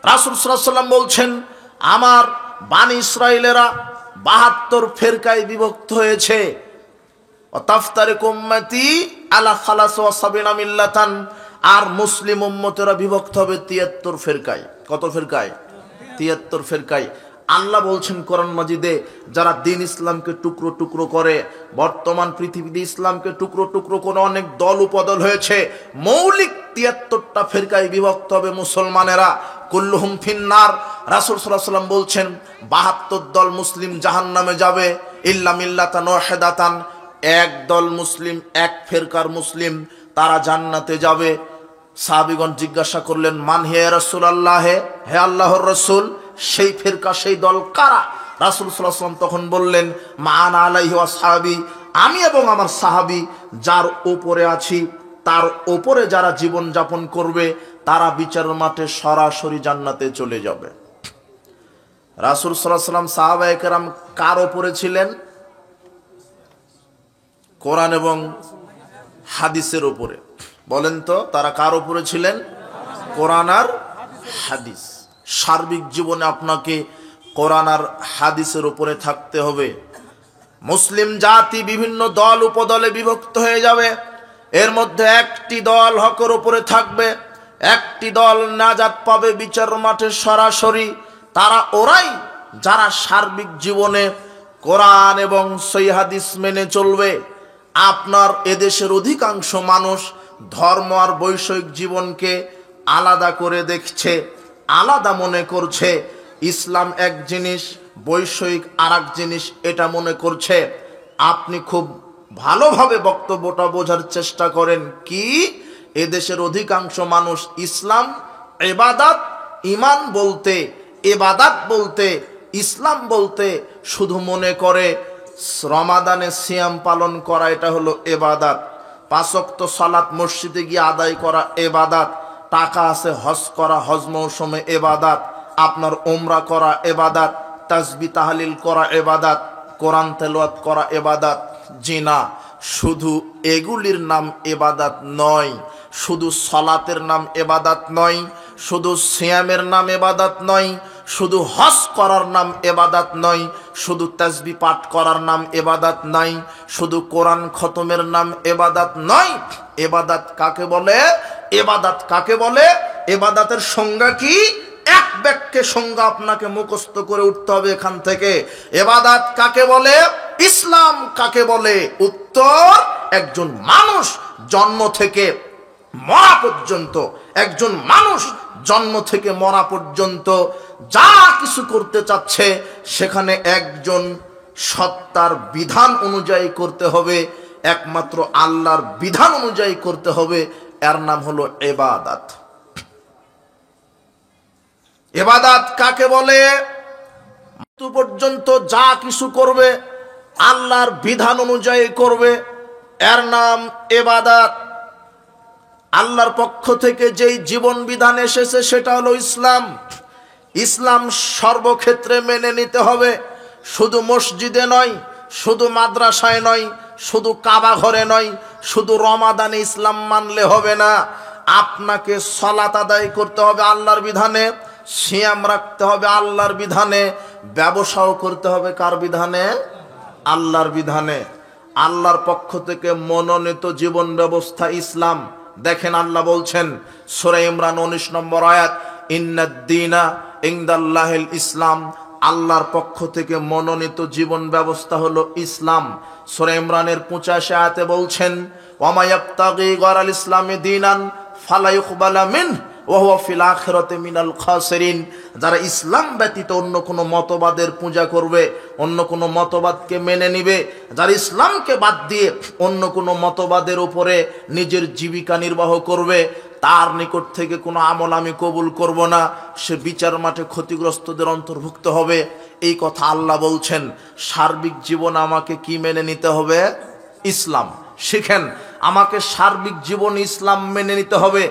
রাসূল সাল্লাল্লাহু আলাইহি ওয়াসাল্লাম বলছেন, আমার বানি ইসরাইলেরা ৭২ ফেরকায় বিভক্ত হয়েছে। ওয়াতাফতারিকু উম্মতি আলা ৭৩ মিল্লাতান, আর মুসলিম উম্মতেরা বিভক্ত হবে ৭৩ ফেরকায়। কত ফেরকায়? ৭৩ ফেরকায়। আল্লাহ বলছেন কোরআন মাজিদে, যারা দিন ইসলামকে টুকরো টুকরো করে, বর্তমান পৃথিবীতে ইসলামকে টুকরো টুকরো করে অনেক দল উপদল হয়েছে, মৌলিক ৭৩টা ফেরকায় বিভক্ত হবে মুসলমানেরা। কুল্লুহুম ফিন্নার। রাসূল সাল্লাল্লাহু আলাইহি ওয়াসাল্লাম বলছেন ৭২ দল মুসলিম জাহান্নামে যাবে, ইল্লা মিল্লাতান ওয়াহিদাতান, এক দল মুসলিম, এক ফেরকার মুসলিম, তারা জান্নাতে যাবে। সাহাবীগণ জিজ্ঞাসা করলেন, মান হে রাসূলুল্লাহ, হে আল্লাহর রাসূল, সেই ফেরকা সেই দল কারা? রাসূল সাল্লাল্লাহু আলাইহি ওয়াসাল্লাম তখন বললেন, মা আনা আলাইহি ওয়া সাহাবী, আমি এবং আমার সাহাবী যার উপরে আছি তার উপরে যারা জীবন যাপন করবে তারা বিচারের মাঠে সরাসরি জান্নাতে চলে যাবে। রাসূল সাল্লাল্লাহু আলাইহি ওয়াসাল্লাম সাহাবায়ে কেরাম কার উপরে ছিলেন? কোরআন এবং হাদিসের উপরে। বলেন তো, তারা কার উপরে ছিলেন? কোরআন আর হাদিস। সার্বিক জীবনে আপনাকে কোরআন আর হাদিসের উপরে থাকতে হবে। মুসলিম জাতি বিভিন্ন দল উপদলে বিভক্ত হয়ে যাবে, এর মধ্যে একটি দল হকের উপরে থাকবে, একটি দল নাজাত পাবে বিচার মাঠে সরাসরি। তারা ওরাই যারা সার্বিক জীবনে কোরআন এবং সহিহ হাদিস মেনে চলবে। আপনার এদেশের অধিকাংশ মানুষ ধর্ম আর বৈষয়িক জীবনকে আলাদা করে দেখছে, আলাদা মনে করছে। ইসলাম এক জিনিস, বৈষয়িক আর এক জিনিস, এটা মনে করছে। আপনি খুব ভালোভাবে বক্তব্যটা বোঝার চেষ্টা করেন। কি, এদেশের অধিকাংশ মানুষ ইসলাম ইবাদত, ঈমান বলতে, ইবাদত বলতে, ইসলাম বলতে শুধু মনে করে রমাদানে সিয়াম পালন করা এটা হলো ইবাদত, ৫ ওয়াক্ত সালাত মসজিদে গিয়ে আদায় করা ইবাদত, টাকা আছে হজ করা, হজ মৌসুমে ইবাদত, আপনার উমরা করা ইবাদত, তাসবিহ তাহলিল করা ইবাদত, কোরআন তেলাওয়াত করা ইবাদত। জি না, শুধু এগুলির নাম ইবাদত নয়, শুধু সালাতের নাম ইবাদত নয়, শুধু সিয়ামের নাম ইবাদত নয়, শুধু হজ করার নাম ইবাদত নয়, শুধু তাসবিহ পাঠ করার নাম ইবাদত নয়, শুধু কোরআন খতমের নাম ইবাদত নয়। ইবাদত কাকে বলে? ইবাদত কাকে বলে? ইবাদতের সংজ্ঞা কি? এক বাক্যে সংজ্ঞা আপনাকে মুখস্থ করে উঠতে হবে এখান থেকে। ইবাদত কাকে বলে? ইসলাম কাকে বলে? উত্তর, একজন মানুষ জন্ম থেকে মরা পর্যন্ত, একজন মানুষ জন্ম থেকে মরা পর্যন্ত যা কিছু করতে চাচ্ছে সেখানে একজন সত্তার বিধান অনুযায়ী করতে হবে, একমাত্র আল্লাহর বিধান অনুযায়ী করতে হবে। এর নাম হলো ইবাদত। ইবাদত কাকে বলে? মৃত্যু পর্যন্ত যা কিছু করবে আল্লাহর বিধান অনুযায়ী করবে, এর নাম ইবাদত। আল্লাহর পক্ষ থেকে যেই জীবন বিধান এসেছে সেটা হলো ইসলাম। ইসলাম সর্বক্ষেত্রে মেনে নিতে হবে, শুধু মসজিদে নয়, শুধু মাদ্রাসায় নয়, শুধু কাবা ঘরে নয়, শুধু রমাদানে ইসলাম মানলে হবে না। আপনাকে সালাত আদায় করতে হবে আল্লাহর বিধানে, সিয়াম রাখতে হবে আল্লাহর বিধানে, ব্যবসাও করতে হবে কার বিধানে? আল্লাহর বিধানে। আল্লাহর পক্ষ থেকে মনোনীত জীবন ব্যবস্থা ইসলাম। দেখেন আল্লাহ বলছেন সূরা ইমরান ১৯ নম্বর আয়াত, ইন্নাদ-দীনা ইনদাল্লাহিল ইসলাম, আল্লাহর পক্ষ থেকে মনোনীত জীবন ব্যবস্থা হলো ইসলাম। সূরা ইমরানের ৮৫ আয়াতে বলছেন, ওয়া মা ইয়াবতাগি গায়রাল ইসলামি দীনান ফালা ইউকবালা মিনহু ওয়া হুয়া ফিল আখিরাতি মিনাল খাসিরিন। যারা ইসলাম ব্যতীত অন্য কোনো মতবাদের পূজা করবে, অন্য কোনো মতবাদকে মেনে নিবে, যারা ইসলামকে বাদ দিয়ে অন্য কোনো মতবাদের উপরে নিজের জীবিকা নির্বাহ করবে, তার নিকট থেকে কোনো আমল আমি কবুল করব না, সে বিচার মাঠে ক্ষতিগ্রস্তদের অন্তর্ভুক্ত হবে। এই কথা আল্লাহ বলছেন। সার্বিক জীবন আমাকে কি মেনে নিতে হবে? ইসলাম। শিখেন, আমাকে সার্বিক জীবন ইসলাম মেনে নিতে হবে।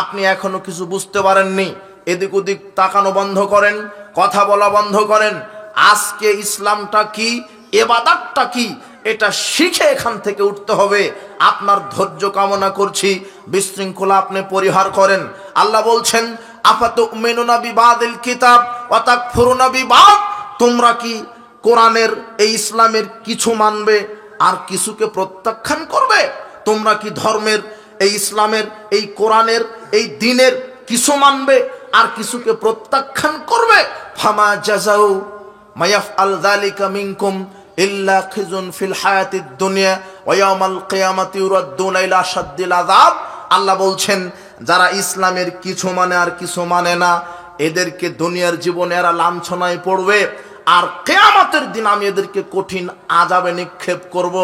আপনি এখনো কিছু বুঝতে পারেননি, এদিক ওদিক তাকানো বন্ধ করেন, কথা বলা বন্ধ করেন। আজকে ইসলামটা কি, ইবাদতটা কি, এটা শিখে এখান থেকে উঠতে হবে। আপনার ধৈর্য কামনা করছি, বিশৃঙ্খলা আপনি পরিহার করেন। আল্লাহ বলছেন, আফাতুমিনুনা বিবাদিল কিতাব ওয়া তাকফুরুনা বিবাদ, তোমরা কি কোরআনের এই ইসলামের কিছু মানবে আর কিছুকে প্রত্যাখ্যান করবে? তোমরা কি ধর্মের এই ইসলামের এই কোরআনের এই দ্বীনের কিছু মানবে আর কিছুকে প্রত্যাখ্যান করবে? ফামা জাযাউ মায়াফআল যালিকা মিনকুম ইল্লা খিজুন ফিল হায়াতিদ দুনিয়া ওয়া ইয়াউমাল কিয়ামাতি ইউরাদ্দুনা ইলা আশাদ্দিল আযাব। আল্লাহ বলছেন, যারা ইসলামের কিছু মানে আর কিছু মানে না, এদেরকে দুনিয়ার জীবনে এরা লাঞ্ছনায় পড়বে, আর কিয়ামতের দিন আমি এদেরকে কঠিন আযাবে নিক্ষেপ করব।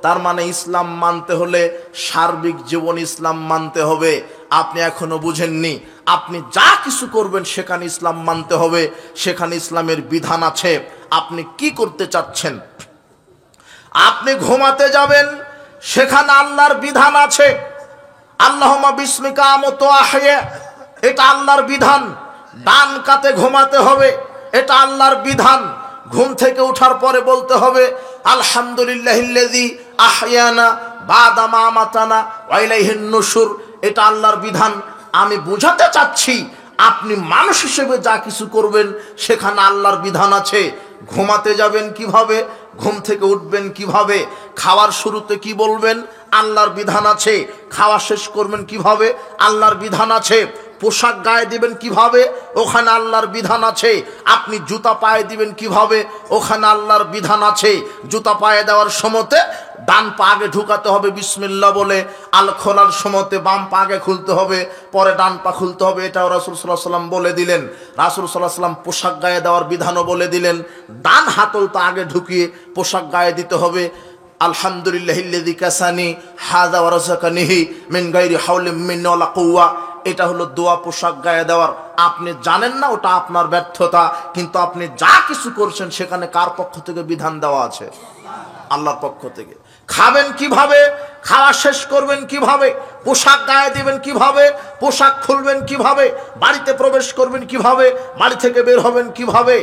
তার মানে ইসলাম মানতে হলে সার্বিক জীবন ইসলাম মানতে হবে। আপনি এখনো বুঝেননি, আপনি যা কিছু করবেন সেখানে ইসলাম মানতে হবে, সেখানে ইসলামের বিধান আছে। আপনি কি করতে চাচ্ছেন? আপনি ঘুমাতে যাবেন, সেখানে আল্লাহর বিধান আছে। আল্লাহুম্মা বিসমিকা আমুতু ওয়া আহইয়া, এটা আল্লাহর বিধান। ডান কাতে ঘুমাতে হবে, এটা আল্লাহর বিধান। ঘুম থেকে ওঠার পরে বলতে হবে আলহামদুলিল্লাহিল্লাযী আহইয়ানা বাদা মা আমাতানা ওয়া ইলাইহিন নুশুর, এটা আল্লাহর বিধান। আমি বুঝাতে চাচ্ছি, আপনি মানুষ হিসেবে যা কিছু করবেন সেখানে আল্লাহর বিধান আছে। ঘুমাতে যাবেন কিভাবে, ঘুম থেকে উঠবেন কিভাবে, খাওয়ার শুরুতে কি বলবেন, আল্লাহর বিধান আছে। খাওয়া শেষ করবেন কিভাবে, আল্লাহর বিধান আছে। পোশাক গায়ে দিবেন কিভাবে, ওখানে আল্লাহর বিধান আছে। আপনি জুতা পায়ে দিবেন কিভাবে, ওখানে আল্লাহর বিধান আছে। জুতা পায়ে দেওয়ার সময়তে ডান পা আগে ঢুকাতে হবে বিসমিল্লাহ বলে, আল খোলার সময়তে বাম পা আগে খুলতে হবে, পরে ডান পা খুলতে হবে। এটাও রাসূল সাল্লাল্লাহু আলাইহি ওয়াসাল্লাম বলে দিলেন। রাসূল সাল্লাল্লাহু আলাইহি ওয়াসাল্লাম পোশাক গায়ে দেওয়ার বিধানও বলে দিলেন। ডান হাতলটা আগে ঢুকিয়ে পোশাক গায়ে দিতে হবে। আলহামদুলিল্লাহিল্লাযী কাসানি হাযা ওয়া রাযাকানিহি মিন গায়রি হাওলিন মিন্নি ওয়ালা কুওয়া, এটা হলো দোয়া পোশাক গায়ে দেওয়ার। আপনি জানেন না, ওটা আপনার ব্যর্থতা, কিন্তু আপনি যা কিছু করছেন সেখানে কার পক্ষ থেকে বিধান দেওয়া আছে? আল্লাহর পক্ষ থেকে। খাবেন কিভাবে, খাওয়া শেষ করবেন কিভাবে, পোশাক গায়ে দিবেন কিভাবে, পোশাক খুলবেন কিভাবে, বাড়িতে প্রবেশ করবেন কিভাবে, বাড়ি থেকে বের হবেন কিভাবে,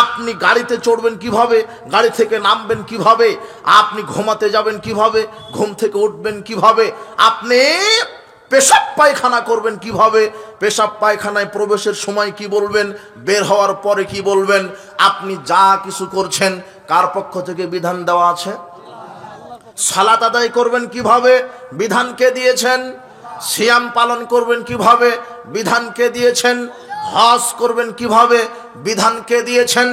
আপনি গাড়িতে চড়বেন কিভাবে, গাড়ি থেকে নামবেন কিভাবে, আপনি ঘুমাতে যাবেন কিভাবে, ঘুম থেকে উঠবেন কিভাবে, আপনি পেশাব পায়খানা করবেন কিভাবে, পেশাব পায়খানায় প্রবেশের সময় কি বলবেন, বের হওয়ার পরে কি বলবেন, আপনি যা কিছু করছেন কার পক্ষ থেকে বিধান দেওয়া আছে? সালাত আদায় করবেন কিভাবে, বিধান কে দিয়েছেন? সিয়াম পালন করবেন কিভাবে, বিধান কে দিয়েছেন? হজ করবেন কিভাবে, বিধান কে দিয়েছেন?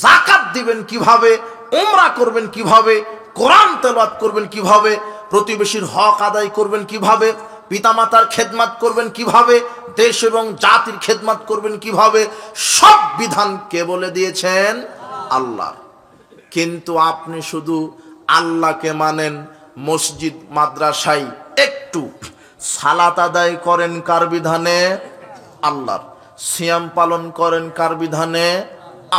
যাকাত দিবেন কিভাবে, উমরা করবেন কিভাবে, কোরআন তেলাওয়াত করবেন কিভাবে, প্রতিবেশীর হক আদায় করবেন কিভাবে, পিতামাতার খেদমত করবেন কিভাবে, দেশ এবং জাতির খেদমত করবেন কিভাবে, সব বিধান কে বলে দিয়েছেন? আল্লাহ। কিন্তু আপনি শুধু আল্লাহকে মানেন, মসজিদ মাদ্রাসায় একটু সালাত আদায় করেন কার বিধানে? আল্লাহর। সিয়াম পালন করেন কার বিধানে?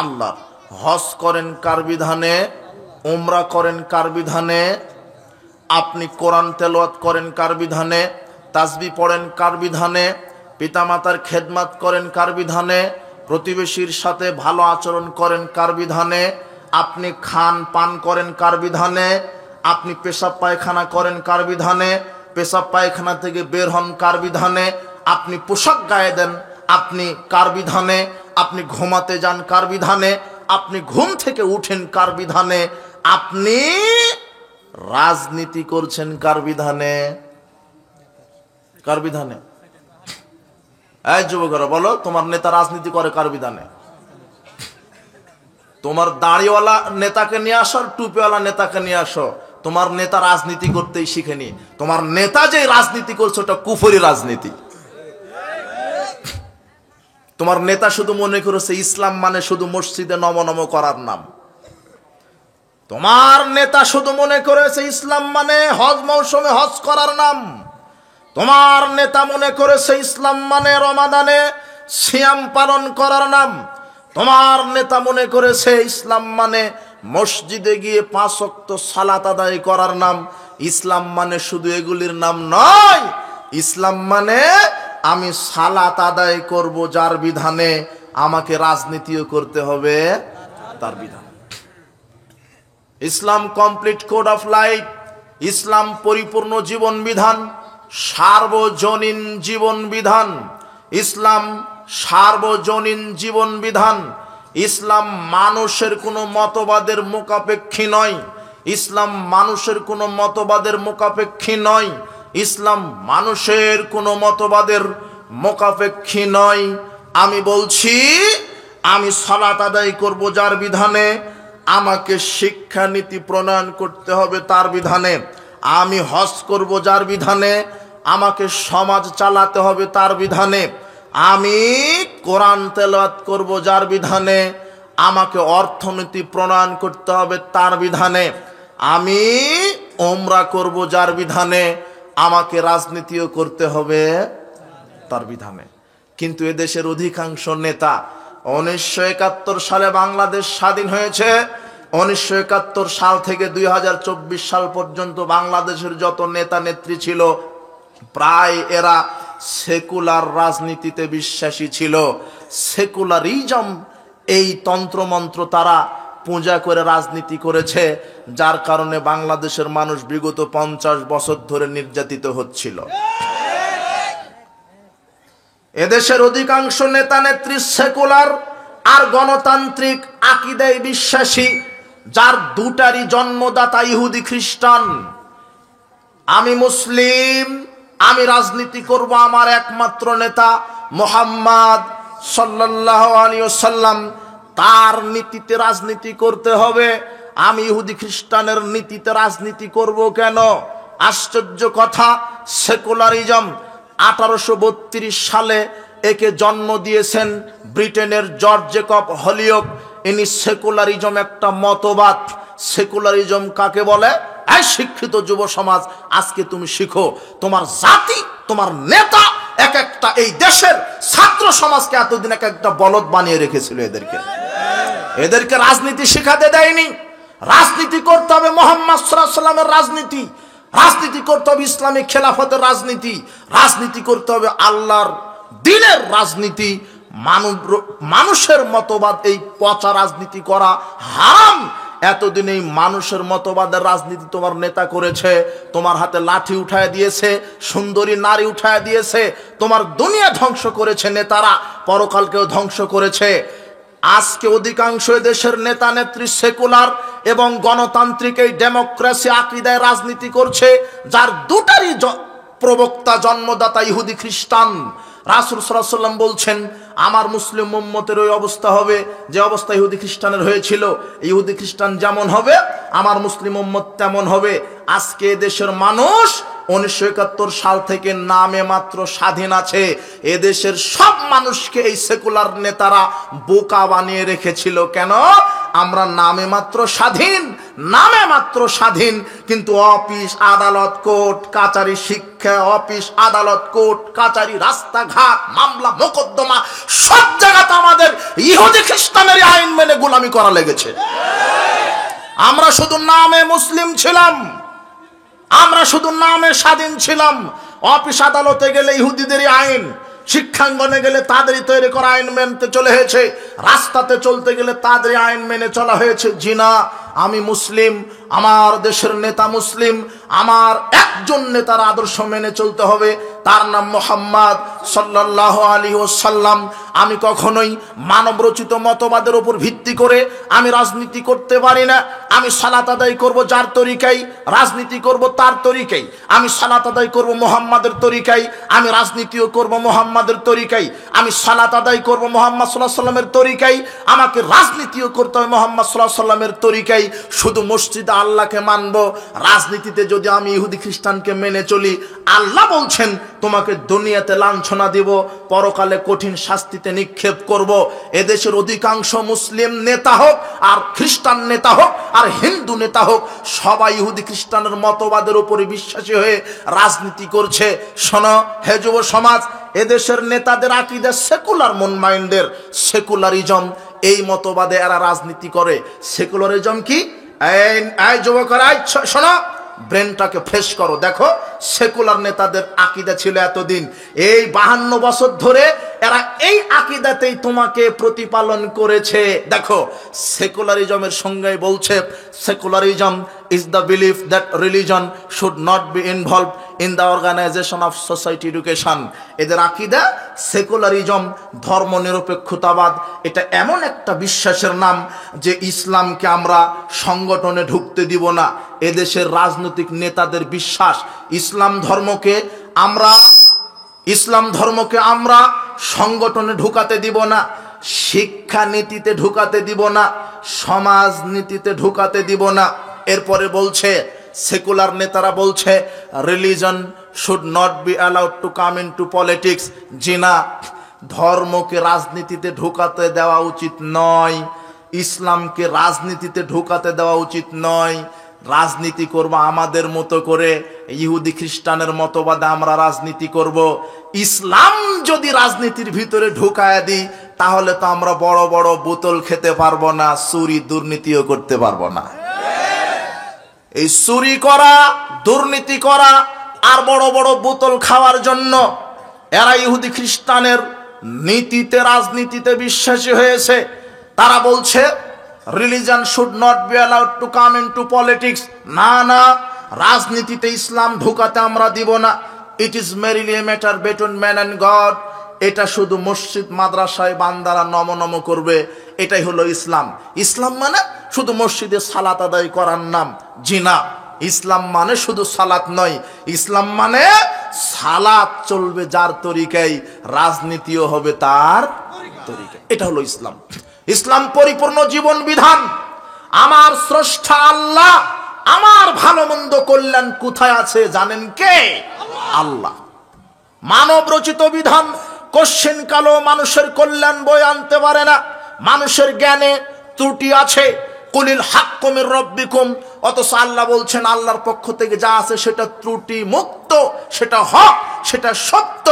আল্লাহর। হজ করেন কার বিধানে? উমরা করেন কার বিধানে? আপনি কোরআন তেলাওয়াত করেন কার বিধানে? তাসবিহ পড়েন কার বিধানে? পিতামাতার খেদমত করেন কার বিধানে? প্রতিবেশীর সাথে ভালো আচরণ করেন কার বিধানে? আপনি খান পান করেন কার বিধানে? আপনি পেশাব পায়খানা করেন কার বিধানে? পেশাব পায়খানা থেকে বের হন কার বিধানে? আপনি পোশাক গায়ে দেন আপনি কার বিধানে? আপনি ঘুমাতে যান কার বিধানে? আপনি ঘুম থেকে উঠেন কার বিধানে? আপনি রাজনীতি করছেন কার বিধানে? কার বিধানে? এই যুবকরা বলো, তোমার নেতা রাজনীতি করে কার বিধানে? তোমার দাড়িওয়ালা নেতাকে নিয়ে আসো, টুপিওয়ালা নেতাকে নিয়ে আসো, তোমার নেতা রাজনীতি করতেই শিখেনি। তোমার নেতা যে রাজনীতি করছে ওটা কুফরি রাজনীতি। তোমার নেতা শুধু মনে করেছে ইসলাম মানে শুধু মসজিদে নম নম করার নাম। তোমার নেতা শুধু মনে করেছে ইসলাম মানে হজ মৌসুমে হজ করার নাম। তোমার নেতা মনে করেছে ইসলাম মানে রমাদানে সিয়াম পালন করার নাম। তোমার নেতা মনে করেছে ইসলাম মানে মসজিদে গিয়ে 5 ওয়াক্ত সালাত আদায় করার নাম। ইসলাম মানে শুধু এগুলির নাম নয়। ইসলাম মানে আমি সালাত আদায় করব যার বিধানে, আমাকে রাজনীতিও করতে হবে তার বিধানে। ইসলাম কমপ্লিট কোড অফ লাইফ। ইসলাম পরিপূর্ণ জীবন বিধান, সার্বজনীন জীবন বিধান। ইসলাম সার্বজনীন জীবন বিধান। ইসলাম মানুষের কোনো মতবাদের মুখাপেক্ষী নয়। ইসলাম মানুষের কোনো মতবাদের মুখাপেক্ষী নয়। ইসলাম মানুষের কোনো মতবাদের মুখাপেক্ষী নয়। আমি বলছি, আমি সালাত আদায় করব যার বিধানে, আমাকে শিক্ষানীতি প্রণয়ন করতে হবে তার বিধানে। আমি হজ করব যার বিধানে, আমাকে সমাজ চালাতে হবে তার বিধানে। আমি কোরআন তেলাওয়াত করব যার বিধানে, আমাকে অর্থনীতি প্রণয়ন করতে হবে তার বিধানে। আমি ওমরা করব যার বিধানে, আমাকে রাজনীতিও করতে হবে তার বিধানে। কিন্তু এদেশের অধিকাংশ নেতা, 1971 সালে বাংলাদেশ স্বাধীন হয়েছে, 1971 সাল থেকে 2024 সাল পর্যন্ত বাংলাদেশের যত নেতা নেত্রী ছিল, প্রায় এরা সেকুলার রাজনীতিতে বিশ্বাসী ছিল। সেকুলারিজম, এই তন্ত্রমন্ত্র তারা পূজা করে রাজনীতি করেছে, যার কারণে বাংলাদেশের মানুষ বিগত 50 বছর ধরে নির্যাতিত হচ্ছিল। এদেশের অধিকাংশ নেতা নেত্রী সেকুলার আর গণতান্ত্রিক আকীদায় বিশ্বাসী, যার দুটারই জন্মদাতা ইহুদি খ্রিস্টান। আমি মুসলিম, আমি রাজনীতি করব আমার একমাত্র নেতা মুহাম্মদ সাল্লাল্লাহু আলাইহি ওয়াসাল্লাম, তার নীতিতে রাজনীতি করতে হবে। আমি ইহুদি খ্রিস্টানের নীতিতে রাজনীতি করব কেন? আশ্চর্য কথা, সেকুলারিজম 1832 সালে একে জন্ম দিয়েছেন ব্রিটেনের জর্জ জেকব হলিওক। ইনি সেকুলারিজম একটা মতবাদ। সেকুলারিজম কাকে বলে? এই শিক্ষিত যুব সমাজ, আজকে তুমি শিখো। তোমার জাতি, তোমার নেতা এক একটা এই দেশের ছাত্র সমাজকে এতদিন এক একটা বলদ বানিয়ে রেখেছিল। এদেরকে রাজনীতি শেখাতে দেয়নি। রাজনীতি করতে হবে মুহাম্মদ সাল্লাল্লাহু আলাইহি ওয়াসাল্লামের রাজনীতি, রাজনীতি করতে হবে ইসলামিক খেলাফতের রাজনীতি, রাজনীতি করতে হবে আল্লাহর দ্বীনের রাজনীতি। মানুষের মতবাদ, এই পচা রাজনীতি করা হারাম। এতদিন এই মানুষের মতবাদের রাজনীতি তোমার নেতা করেছে, তোমার হাতে লাঠি উঠায় দিয়েছে, সুন্দরী নারী উঠায় দিয়েছে, তোমার দুনিয়া ধ্বংস করেছে নেতারা, পরকালকেও ধ্বংস করেছে। আজকে অধিকাংশ দেশের নেতা নেত্রী সেকুলার এবং গণতান্ত্রিক এই ডেমোক্রেসি আকীদায় রাজনীতি করছে, যার দুটারই প্রবক্তা জন্মদাতা ইহুদি খ্রিস্টান। রাসূল সাল্লাল্লাহু আলাইহি ওয়াসাল্লাম বলছেন, আমার মুসলিম উম্মতের ওই অবস্থা হবে যে অবস্থা ইহুদি খ্রিস্টানের হয়েছিল। ইহুদি খ্রিস্টান যেমন হবে, আমার মুসলিম উম্মত তেমন হবে। আজকে দেশের মানুষ 1971 সাল থেকে নামে মাত্র স্বাধীন আছে। এদেশের সব মানুষকে এই সেকুলার নেতারা বোকা বানিয়ে রেখেছিল। কেন? আমরা নামে মাত্র স্বাধীন, নামে মাত্র স্বাধীন, কিন্তু অফিস আদালত কোর্ট কাচারি, শিক্ষা অফিস আদালত কোর্ট কাচারি, রাস্তাঘাট মামলা মোকদ্দমা সব জায়গাতে আমাদের ইহুদি খ্রিস্টানের আইন মেনে গোলামি করা লেগেছে। আমরা শুধু নামে মুসলিম ছিলাম, আমরা শুধু নামে স্বাধীন ছিলাম। অফিস আদালতে গেলে ইহুদিদেরই আইন, শিক্ষাঙ্গনে গেলে তাদেরই তৈরি করা আইন মেনতে চলে হয়েছে, রাস্তাতে চলতে গেলে তাদেরই আইন মেনে চলা হয়েছে। জিনা, আমি মুসলিম, আমার দেশের নেতা মুসলিম, আমার একজন নেতার আদর্শ মেনে চলতে হবে, তার নাম মুহাম্মদ সাল্লাল্লাহু আলাইহি ওয়াসাল্লাম। আমি কখনোই মানবরচিত মতবাদের উপর ভিত্তি করে আমি রাজনীতি করতে পারি না। আমি সালাত আদায় করব যার তরিকায়, রাজনীতি করব তার তরিকায়। আমি সালাত আদায় করব মুহাম্মাদের তরিকায়, আমি রাজনীতিও করব মুহাম্মাদের তরিকায়। আমি সালাত আদায় করব মুহাম্মদ সাল্লাল্লাহু আলাইহি ওয়াসাল্লামের তরিকায়, আমাকে রাজনীতিও করতে হবে মুহাম্মদ সাল্লাল্লাহু আলাইহি ওয়াসাল্লামের তরিকায়। শুধু মসজিদে আল্লাহকে মানব, রাজনীতিতে যদি আমি ইহুদি খ্রিস্টানকে মেনে চলি, আল্লাহ বলছেন তোমাকে দুনিয়াতে লাঞ্ছনা দিব, পরকালে কঠিন শাস্তিতে নিক্ষেপ করব। এদেশের অধিকাংশ মুসলিম নেতা হোক আর খ্রিস্টান নেতা হোক আর হিন্দু নেতা হোক, সবাই ইহুদি খ্রিস্টানের মতবাদের উপরে বিশ্বাসী হয়ে রাজনীতি করছে। শোনো হে যুব সমাজ, এদেশের নেতাদের আকীদা সেকুলার মন মাইন্ডের, সেকুলারিজম, এই মতবাদে এরা রাজনীতি করে। সেকুলারিজম কি? এই যুবকরা শোনো, ব্রেনটাকে ফ্রেশ করো। দেখো সেকুলার নেতাদের আকীদা ছিল এতদিন, এই 52 বছর ধরে এরা এই আকীদাতেই তোমাকে প্রতিপালন করেছে। দেখো সেকুলারিজমের সঙ্গে বলছে, secularism is the belief that religion should not be involved in the organization of society education. এদের আকীদা সেকুলারিজম, ধর্মনিরপেক্ষতাবাদ। এটা এমন একটা বিশ্বাসের নাম যে ইসলামকে আমরা সংগঠনে ঢুকতে দিব না। এদেশের রাজনৈতিক নেতাদের বিশ্বাস ইসলাম ধর্মকে আমরা সংগঠনে ঢুকাতে দিব না, শিক্ষা নীতিতে ঢুকাতে দিব না, সমাজ নীতিতে ঢুকাতে দিব না। এরপরে বলছে, সেকুলার নেতারা বলছে religion should not be allowed to come into politics. জি না, ধর্মকে রাজনীতিতে ঢুকাতে দেওয়া উচিত নয়, ইসলামকে রাজনীতিতে ঢুকাতে দেওয়া উচিত নয়। রাজনীতি করব আমাদের মতো করে, ইহুদি খ্রিস্টানের মতবাদে আমরা রাজনীতি করব। ইসলাম যদি রাজনীতির ভিতরে ঢুকায় দিই তাহলে তো আমরা বড় বড় বোতল খেতে পারবো না, চুরি দুর্নীতিও করতে পারবো না। এই চুরি করা, দুর্নীতি করা আর বড় বড় বোতল খাওয়ার জন্য এরা ইহুদি খ্রিস্টানের নীতিতে, রাজনীতিতে বিশ্বাসী হয়েছে। তারা বলছে religion should not be allowed to come into politics. না না, রাজনীতিতে ইসলাম ঢুকাতে আমরা দিব না। It is merely a matter between man and God. এটা শুধু মসজিদ মাদ্রাসায় বান্দারা নম করবে, এটাই হলো ইসলাম। ইসলাম মানে শুধু মসজিদে সালাত আদায় করার নাম। জি না, ইসলাম মানে শুধু সালাত নয়, ইসলাম মানে সালাত চলবে যার তরিকায়, রাজনীতিও হবে তার তরিকায়। এটা হলো ইসলাম। ইসলাম পরিপূর্ণ জীবন বিধান। আমার স্রষ্টা আল্লাহ, আমার ভালো মন্দ কল্যাণ কোথায় আছে জানেন কে? আল্লাহ। মানব রচিত বিধান কোশ্চেন কালো মানুষের কল্যাণ বয়ে আনতে পারে না। মানুষের জ্ঞানে ত্রুটি আছে। কুলিল হাক্কু মির রাব্বিকুম, অথচ আল্লাহ বলছেন আল্লাহর পক্ষ থেকে যা আছে সেটা ত্রুটি মুক্ত, সেটা হক, সেটা সত্য।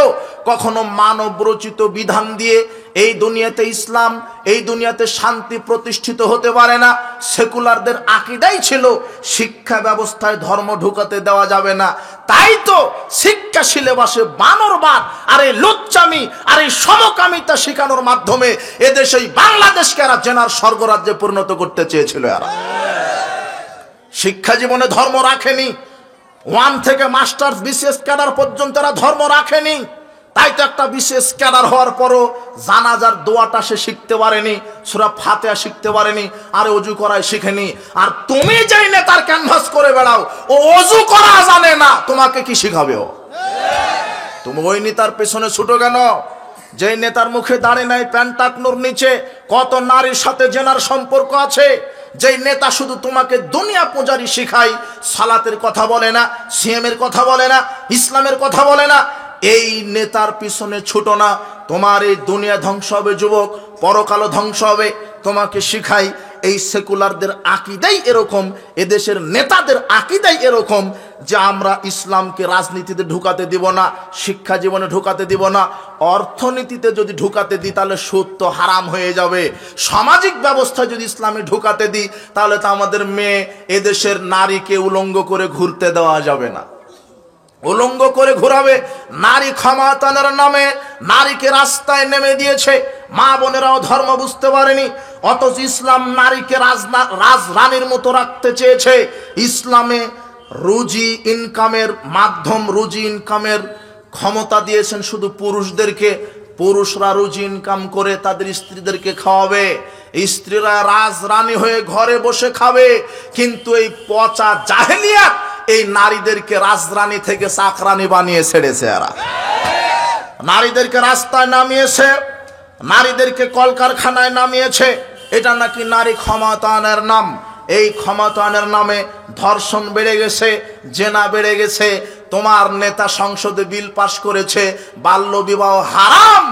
কখনো মানব রচিত বিধান দিয়ে এই দুনিয়াতে ইসলাম, এই দুনিয়াতে শান্তি প্রতিষ্ঠিত হতে পারে না। সেকুলারদের আকীদাই ছিল শিক্ষা ব্যবস্থায় ধর্ম ঢুকাতে দেওয়া যাবে না। তাই তো শিক্ষা সিলেবাসে বানরবাদ আর এই লুচ্চামি আর এই সমকামিতা শেখানোর মাধ্যমে এদেশে বাংলাদেশকে এরা জেনার স্বর্গরাজ্যে পরিণত করতে চেয়েছিল। এরা শিক্ষা জীবনে ধর্ম রাখেনি। 1 থেকে মাস্টার্স বিসিএস ক্যাডার পর্যন্ত এরা ধর্ম রাখেনি। তাই তো একটা বিশেষ ক্যাডার হওয়ার পরও জানাজার দোয়াটা সে শিখতে পারেনি, সূরা ফাতিহা শিখতে পারেনি, আর ওযু করাই শিখেনি। আর তুমি যেই নেতার ক্যানভাস করে বেড়াও, ও ওযু করা জানে না, তোমাকে কি শিখাবে ও? তুমি ওই নেতার পেছনে ছুটো কেন? যেই নেতার মুখে দাঁড়িয়ে নাই প্যান্টাকনোর নিচে কত নারীর সাথে জেনার সম্পর্ক আছে। যেই নেতা শুধু তোমাকে দুনিয়া পূজারি শিখায়, সালাতের কথা বলে না, সিএমের কথা বলে না, ইসলামের কথা বলে না, এই নেতার পিছনে ছুটো না। তোমার এই দুনিয়া ধ্বংস হবে যুবক, পরকালও ধ্বংস হবে। তোমাকে শিখাই এই সেকুলারদের আকীদাই এরকম, এদেশের নেতাদের আকীদাই এরকম যে আমরা ইসলামকে রাজনীতিতে ঢুকাতে দিব না, শিক্ষা জীবনে ঢুকাতে দিব না। অর্থনীতিতে যদি ঢুকাতে দিই তাহলে সুদ তো হারাম হয়ে যাবে। সামাজিক ব্যবস্থা যদি ইসলামে ঢুকাতে দিই তাহলে তো আমাদের মেয়ে, এদেশের নারীকে উলঙ্গ করে ঘুরতে দেওয়া যাবে না। উলঙ্গ করে ঘোরাবে। নারী ক্ষমতায়নের নামে নারীকে রাস্তায় নেমে দিয়েছে। মা বোনেরাও ধর্ম বুঝতে পারেনি, অথচ ইসলাম নারীকে রাজরানীর মতো রাখতে চেয়েছে। ইসলামে রুজি ইনকামের মাধ্যম, রুজি ইনকামের ক্ষমতা দিয়েছেন শুধু পুরুষদেরকে। পুরুষরা রুজি ইনকাম করে তাদের স্ত্রীদেরকে খাওয়াবে, স্ত্রীরা রাজরানী হয়ে ঘরে বসে খাবে। কিন্তু এই পচা জাহেলিয়াত এই নারীদেরকে রাজরানী থেকে চাকরানি বানিয়ে ছেড়েছে। এরা নারীদেরকে রাস্তায় নামিয়েছে, নারীদেরকে কলকারখানায় নামিয়েছে। এটা নাকি নারী ক্ষমতায়নের নাম। এই ক্ষমতায়নের নামে ধর্ষণ বেড়ে গেছে, জেনা বেড়ে গেছে। তোমার নেতা সংসদে বিল পাশ করেছে বাল্য বিবাহ হারাম।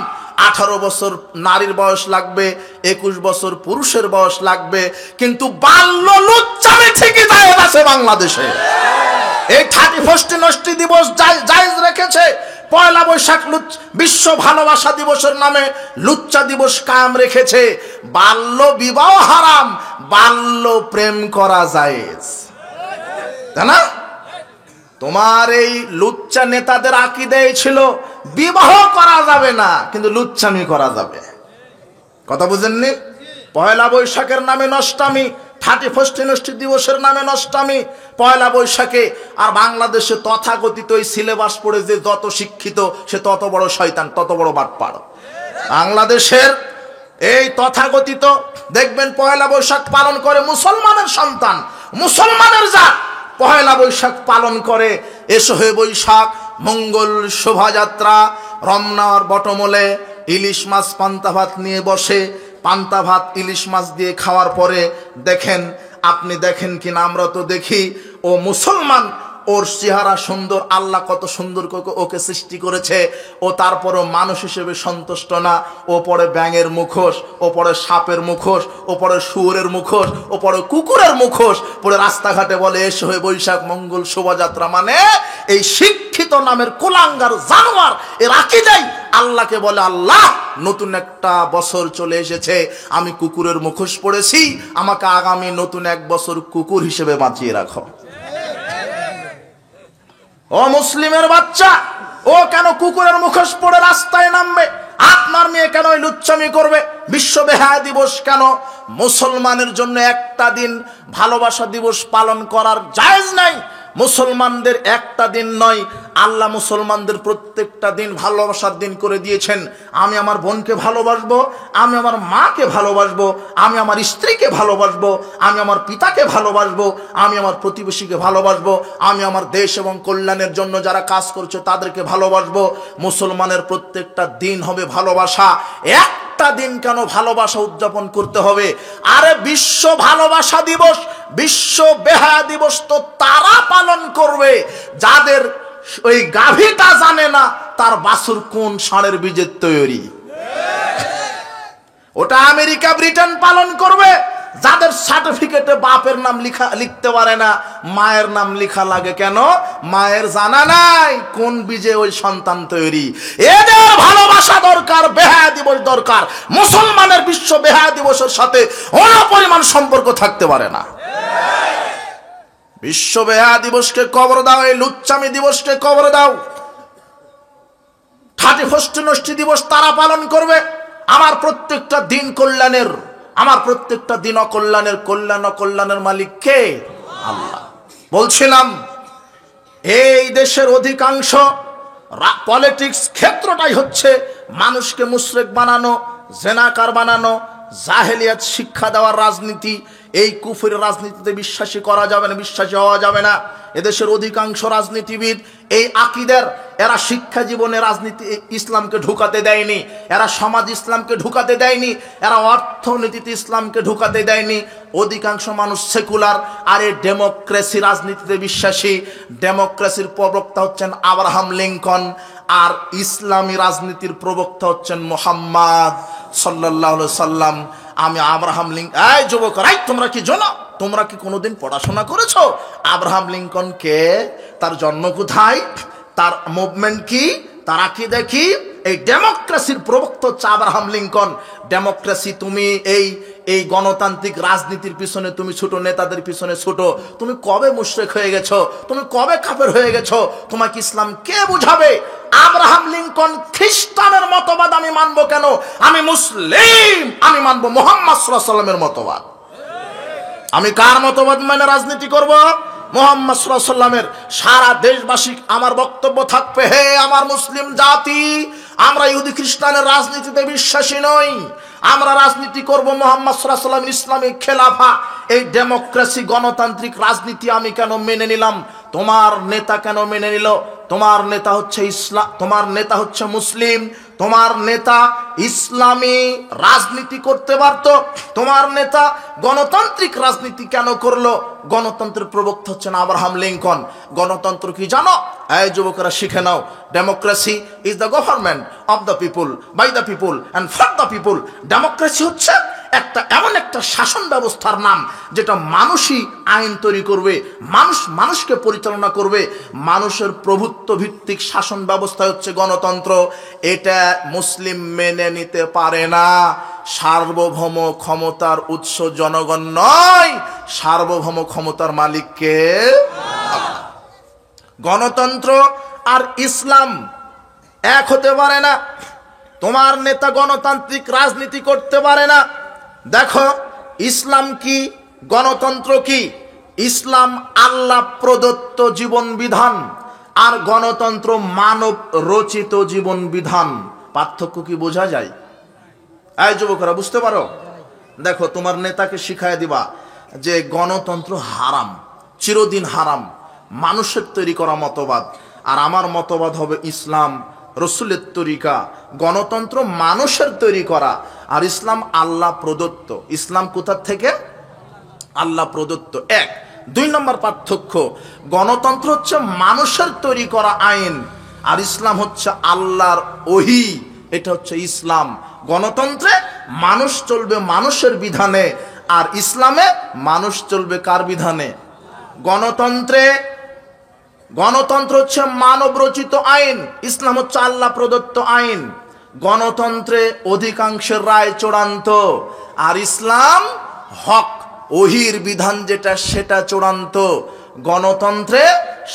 18 বছর নারীর বয়স লাগবে, 21 বছর পুরুষের বয়স লাগবে, কিন্তু বাল্য লুচ্চামি ঠিকই জায়েজ আছে বাংলাদেশে। এই 31st নষ্টি দিবস জায়েজ রেখেছে। 1 বৈশাখ বিশ্ব ভালোবাসা দিবসের নামে লুচ্চা দিবস কায়েম রেখেছে। বাল্য বিবাহ হারাম, বাল্য প্রেম করা জায়েজ, তাই না? তোমার এই লুচ্চা নেতাদের আকীদাই ছিল বিবাহ করা যাবে না, কিন্তু লুচ্চামি করা যাবে। কথা বুঝেননি? 1 বৈশাখের নামে নষ্টামি, 31st ইউনিভার্সিটি দিবসের নামে নষ্টামি, পয়লা বৈশাখে। আর বাংলাদেশে তথাকথিত এই সিলেবাস পড়ে যে যত শিক্ষিত সে তত বড় শয়তান, তত বড় বাটপাড়। বাংলাদেশের এই তথাকথিত দেখবেন পয়লা বৈশাখ পালন করে মুসলমানের সন্তান, মুসলমানের জাত পয়লা বৈশাখ পালন করে। এসো হে বৈশাখ মঙ্গল শোভাযাত্রা, রমনার বটমূলে ইলিশ মাছ পান্তা ভাত নিয়ে বসে, পান্তা ভাত ইলিশ মাছ দিয়ে খাওয়ার পরে দেখেন, আপনি দেখেন কিনা, আমরা তো দেখি, ও মুসলমান, ওর চেহারা সুন্দর, আল্লাহ কত সুন্দর ওকে সৃষ্টি করেছে, ও তারপরও মানুষ হিসেবে সন্তুষ্ট না। ও পরে ব্যাঙের মুখোশ, ও পরে সাপের মুখোশ, ও পরে শুয়োরের মুখোশ, ও পরে কুকুরের মুখোশ পরে রাস্তাঘাটে বলে এসো হে বৈশাখ মঙ্গল শোভাযাত্রা। মানে এই শিক্ষিত নামের কুলাঙ্গার জানোয়ার এর আকীদাই আল্লাহকে বলে, আল্লাহ নতুন একটা বছর চলে এসেছে, আমি কুকুরের মুখোশ পড়েছি, আমাকে আগামী নতুন এক বছর কুকুর হিসেবে বাঁচিয়ে রাখো। ও মুসলিমের বাচ্চা, ও কেন কুকুরের মুখোশ পড়ে রাস্তায় নামবে? আপনার মেয়ে কেন ওই লুচ্চামি করবে? বিশ্ব বেহায়া দিবস কেন? মুসলমানের জন্য একটা দিন ভালোবাসা দিবস পালন করার জায়েজ নাই। মুসলমানদের একটা দিন নয়, আল্লাহ মুসলমানদের প্রত্যেকটা দিন ভালোবাসার দিন করে দিয়েছেন। আমি আমার বোনকে ভালোবাসবো, আমি আমার মাকে ভালোবাসবো, আমি আমার স্ত্রীকে ভালোবাসবো, আমি আমার পিতাকে ভালোবাসবো, আমি আমার প্রতিবেশীকে ভালোবাসবো, আমি আমার দেশ এবং কল্যাণের জন্য যারা কাজ করছে তাদেরকে ভালোবাসবো। মুসলমানের প্রত্যেকটা দিন হবে ভালোবাসা। একটা দিন কেন ভালোবাসা উদযাপন করতে হবে? আরে বিশ্ব ভালোবাসা দিবস, বিশ্ব বেহায়া দিবস তো তারা পালন করবে যাদের ওই গাভীটা জানে না তার বাছুর কোন ষাঁড়ের বীজের তৈরি। ওটা আমেরিকা ব্রিটেন পালন করবে যাদের সার্টিফিকেটে বাপের নাম লিখতে পারে না, মায়ের নাম লেখা লাগে। কেন? মায়ের জানা নাই কোন বীজে ওই সন্তান তৈরি। এদের ভালোবাসা দরকার, বেহায়া দিবস দরকার। মুসলমানের বিশ্ব বেহায়া দিবসের সাথে অপরিমাণ সম্পর্ক থাকতে পারে না। বিশ্ব বেহায়া দিবসকে কবর দাও, এই লুচ্চামি দিবসকে কবর দাও। 31st ইউনিভার্সিটি দিবস তারা পালন করবে। আমার প্রত্যেকটা দিন কল্যাণের, আমার প্রত্যেকটা দিন অকল্যাণের। কল্যাণের মালিক কে? আল্লাহ। বলছিলাম এই দেশের অধিকাংশ পলিটিক্স ক্ষেত্রটাই হচ্ছে মানুষকে মুশরিক বানানো, জেনাকার বানানো, জাহেলিয়াত শিক্ষা দেওয়ার রাজনীতি। এই কুফরের রাজনীতিতে বিশ্বাসী করা যাবে না, বিশ্বাসী হওয়া যাবে না। এদেশের অধিকাংশ রাজনীতিবিদ এই আকীদার, এরা শিক্ষা জীবনে রাজনীতি ইসলামকে ঢুকাতে দেয়নি, এরা সমাজ ইসলামকে ঢুকাতে দেয়নি, এরা অর্থনীতিতে ইসলামকে ঢুকাতে দেয়নি। অধিকাংশ মানুষ সেকুলার আর এই ডেমোক্রেসি রাজনীতিতে বিশ্বাসী। ডেমোক্রেসির প্রবক্তা হচ্ছেন আব্রাহাম লিঙ্কন, আর ইসলামী রাজনীতির প্রবক্তা হচ্ছেন মুহাম্মদ সাল্লাল্লাহু আলাইহি সাল্লাম। আমি আব্রাহাম লিঙ্কন, এই যুবকরা, তোমরা কি জানো? তোমরা কি কোনোদিন পড়াশোনা করেছো? আব্রাহাম লিঙ্কন কে? তার জন্ম কোথায়? তার মুভমেন্ট কি? তার আকীদা কি? এই ডেমোক্রেসির প্রবক্তা হচ্ছে আব্রাহাম লিঙ্কন। ডেমোক্রেসি, তুমি এই গণতান্ত্রিক রাজনীতির পিছনে তুমি ছোট, নেতাদের পিছনে ছোট। তুমি কবে মুশরিক হয়ে গেছো? তুমি কবে কাফের হয়ে গেছো? তোমাকে ইসলাম কে বুঝাবে? আব্রাহাম লিঙ্কন খ্রিস্টানের মতবাদ আমি মানবো কেন? আমি মুসলিম, আমি মানবো মুহাম্মদ সাল্লাল্লাহু আলাইহি ওয়াসাল্লামের মতবাদ। আমি কার মতবাদ মানে রাজনীতি করব? মুহাম্মদ সাল্লাল্লাহু আলাইহি ওয়াসাল্লামের। সারা দেশবাসী আমার বক্তব্য থাকবে, হে আমার মুসলিম জাতি, আমরা ইহুদি খ্রিস্টানের রাজনীতিতে বিশ্বাসী নই। আমরা রাজনীতি করব মুহাম্মদ সাল্লাল্লাহু আলাইহি ওয়াসাল্লামের ইসলামিক খেলাফা। এই ডেমোক্রেসি গণতান্ত্রিক রাজনীতি আমি কেন মেনে নিলাম? তোমার নেতা কেন মেনে নিল? তোমার নেতা হচ্ছে ইসলাম, তোমার নেতা হচ্ছে মুসলিম, তোমার নেতা ইসলামী রাজনীতি করতে পারত। তোমার নেতা গণতান্ত্রিক রাজনীতি কেন করলো? গণতন্ত্রের প্রবক্তা হচ্ছেন আব্রাহাম লিঙ্কন। গণতন্ত্র কি জানো? এই যুবকরা শিখে নাও। Democracy is the government of the people, by the people and for the people. Democracy হচ্ছে এমন একটা শাসন ব্যবস্থার নাম যেটা মানুষই আইন তৈরি করবে, মানুষকে পরিচালনা করবে। মানুষের প্রভুত্ব ভিত্তিক শাসন ব্যবস্থা হচ্ছে গণতন্ত্র। এটা মুসলিম মেনে নিতে পারে না। সার্বভৌম ক্ষমতার উৎস জনগণ নয়, সার্বভৌম ক্ষমতার মালিক কে? গণতন্ত্র আর ইসলাম এক হতে পারে না। তোমার নেতা গণতান্ত্রিক রাজনীতি করতে পারে না। দেখো ইসলাম কি, গণতন্ত্র কি? ইসলাম আল্লাহ প্রদত্ত জীবন বিধান, আর গণতন্ত্র মানব রচিত জীবন বিধান। পার্থক্য কি বোঝা যায়? এই যুবকরা বুঝতে পারো? দেখো, তোমার নেতাকে শিখায় দিবা যে গণতন্ত্র হারাম, চিরদিন হারাম, মানুষের তৈরি করা মতবাদ, আর আমার মতবাদ হবে ইসলাম রসুলের তরিকা। গণতন্ত্র মানুষের তৈরি করা, আর ইসলাম আল্লাহ প্রদত্ত। ইসলাম কোথা থেকে? আল্লাহ প্রদত্ত। এক। দুই নম্বর পার্থক্য, গণতন্ত্র হচ্ছে মানুষের তৈরি করা আইন, আর ইসলাম হচ্ছে আল্লাহর ওহী। এটা হচ্ছে ইসলাম। গণতন্ত্রে মানুষ চলবে মানুষের বিধানে, আর ইসলামে মানুষ চলবে কার বিধানে? গণতন্ত্র হচ্ছে মানব রচিত আইন, ইসলাম হচ্ছে আল্লাহ প্রদত্ত আইন। গণতন্ত্রে অধিকাংশের রায় চূড়ান্ত, আর ইসলাম হক, ওহির বিধান যেটা সেটা চূড়ান্ত। গণতন্ত্রে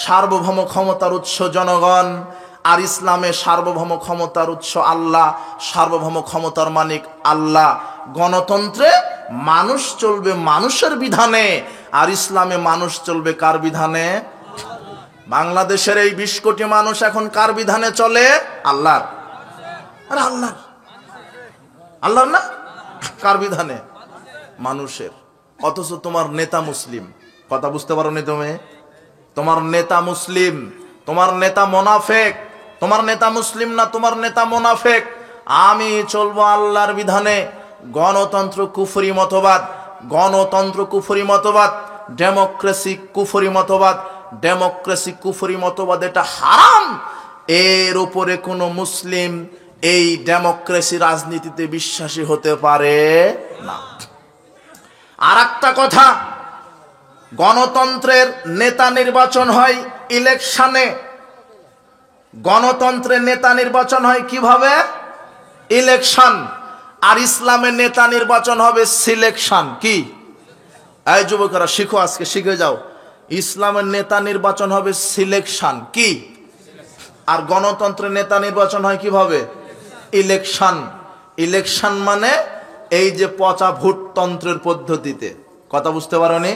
সার্বভৌম ক্ষমতার উৎস জনগণ, আর ইসলামে সার্বভৌম ক্ষমতার উৎস আল্লাহ, সার্বভৌম ক্ষমতার মালিক আল্লাহ। গণতন্ত্রে মানুষ চলবে মানুষের বিধানে, আর ইসলামে মানুষ চলবে কার বিধানে? বাংলাদেশের এই 20 কোটি মানুষ এখন কার বিধানে চলে? আল্লাহর। আরে আল্লাহর না, কার বিধানে? মানুষের। অথচ তোমার নেতা মুসলিম। কথা বুঝতে পারো নি তুমি? তোমার নেতা মুসলিম, তোমার নেতা মোনাফেক। তোমার নেতা মুসলিম না, তোমার নেতা মোনাফেক। আমি চলবো আল্লাহর বিধানে। গণতন্ত্র কুফরি মতবাদ, গণতন্ত্র কুফরি মতবাদ, ডেমোক্রেসি কুফরি মতবাদ, ডেমোক্রেসি কুফরি মতবাদ, এটা হারাম। এর উপরে কোনো মুসলিম এই ডেমোক্রেসি রাজনীতিতে বিশ্বাসী হতে পারে না। আর একটা কথা, গণতন্ত্রের নেতা নির্বাচন হয় ইলেকশনে। গণতন্ত্রের নেতা নির্বাচন হয় কিভাবে? ইলেকশন। আর ইসলামের নেতা নির্বাচন হবে সিলেকশন। কি? এই যুবকেরা শিখো, আজকে শিখে যাও। ইসলামের নেতা নির্বাচন হবে সিলেকশন। কি? আর গণতন্ত্রের নেতা নির্বাচন হয় কিভাবে? ইলেকশন। ইলেকশন মানে এই যে পচা ভোটতন্ত্রের পদ্ধতিতে। কথা বুঝতে পারোনি?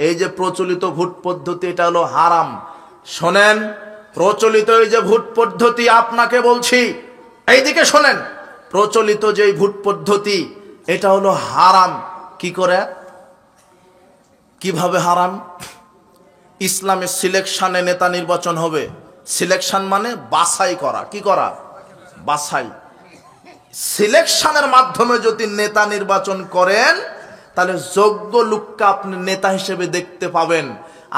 এই যে প্রচলিত ভোট পদ্ধতি, এটা হলো হারাম। শোনেন, প্রচলিত এই যে ভোট পদ্ধতি, আপনাকে বলছি, এইদিকে শোনেন, প্রচলিত যে ভোট পদ্ধতি, এটা হলো হারাম। কি করে? কিভাবে হারাম? ইসলামের সিলেকশনে নেতা নির্বাচন হবে। সিলেকশন মানে বাছাই করা। কি করা? বাছাই। সিলেকশনের মাধ্যমে যদি নেতা নির্বাচন করেন, তাহলে যোগ্য লোককে আপনি নেতা হিসেবে দেখতে পাবেন।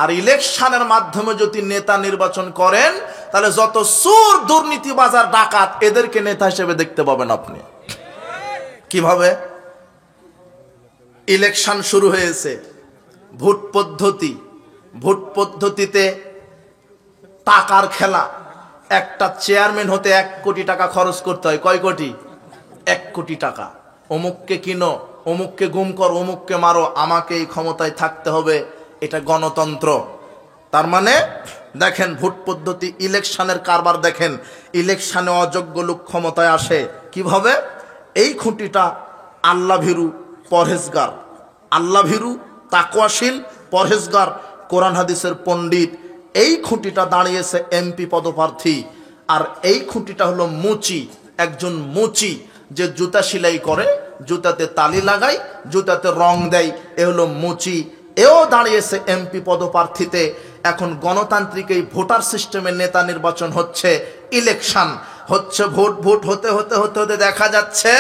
আর ইলেকশনের মাধ্যমে যদি নেতা নির্বাচন করেন, তাহলে যত চোর, দুর্নীতিবাজার, ডাকাত, এদেরকে নেতা হিসেবে দেখতে পাবেন আপনি। কিভাবে? ইলেকশন শুরু হয়েছে, ভোট পদ্ধতি। ভোট পদ্ধতিতে টাকার খেলা। একটা চেয়ারম্যান হতে 1 কোটি টাকা খরচ করতে হয়। কয় কোটি? 1 কোটি টাকা। অমুককে কিনো, অমুককে গুম করো, অমুককে মারো, আমাকে এই ক্ষমতায় থাকতে হবে। এটা গণতন্ত্র। তার মানে দেখেন, ভোট পদ্ধতি, ইলেকশনের কারবার দেখেন। ইলেকশনে অযোগ্য লোক ক্ষমতায় আসে কিভাবে? এই খুঁটিটা আল্লাহ ভীরু, পরহেজগার, আল্লাহ ভীরু, তাকওয়াশীল, পরহেজগার, কোরআন হাদিসের পণ্ডিত, এই খুঁটিটা দাঁড়িয়েছে এমপি পদপ্রার্থী। আর এই খুঁটিটা হলো মুচি, একজন মুচি যে জুতা সেলাই করে, জুতাতে তালি লাগায়, জুতাতে রং দেয়, এ হলো মুচি। এও দাঁড়িয়েছে এমপি পদপ্রার্থীতে। এখন গণতান্ত্রিক এই ভোটার সিস্টেমের নেতা নির্বাচন হচ্ছে, ইলেকশন হচ্ছে। ভোট হতে হতে হতে হতে দেখা যাচ্ছে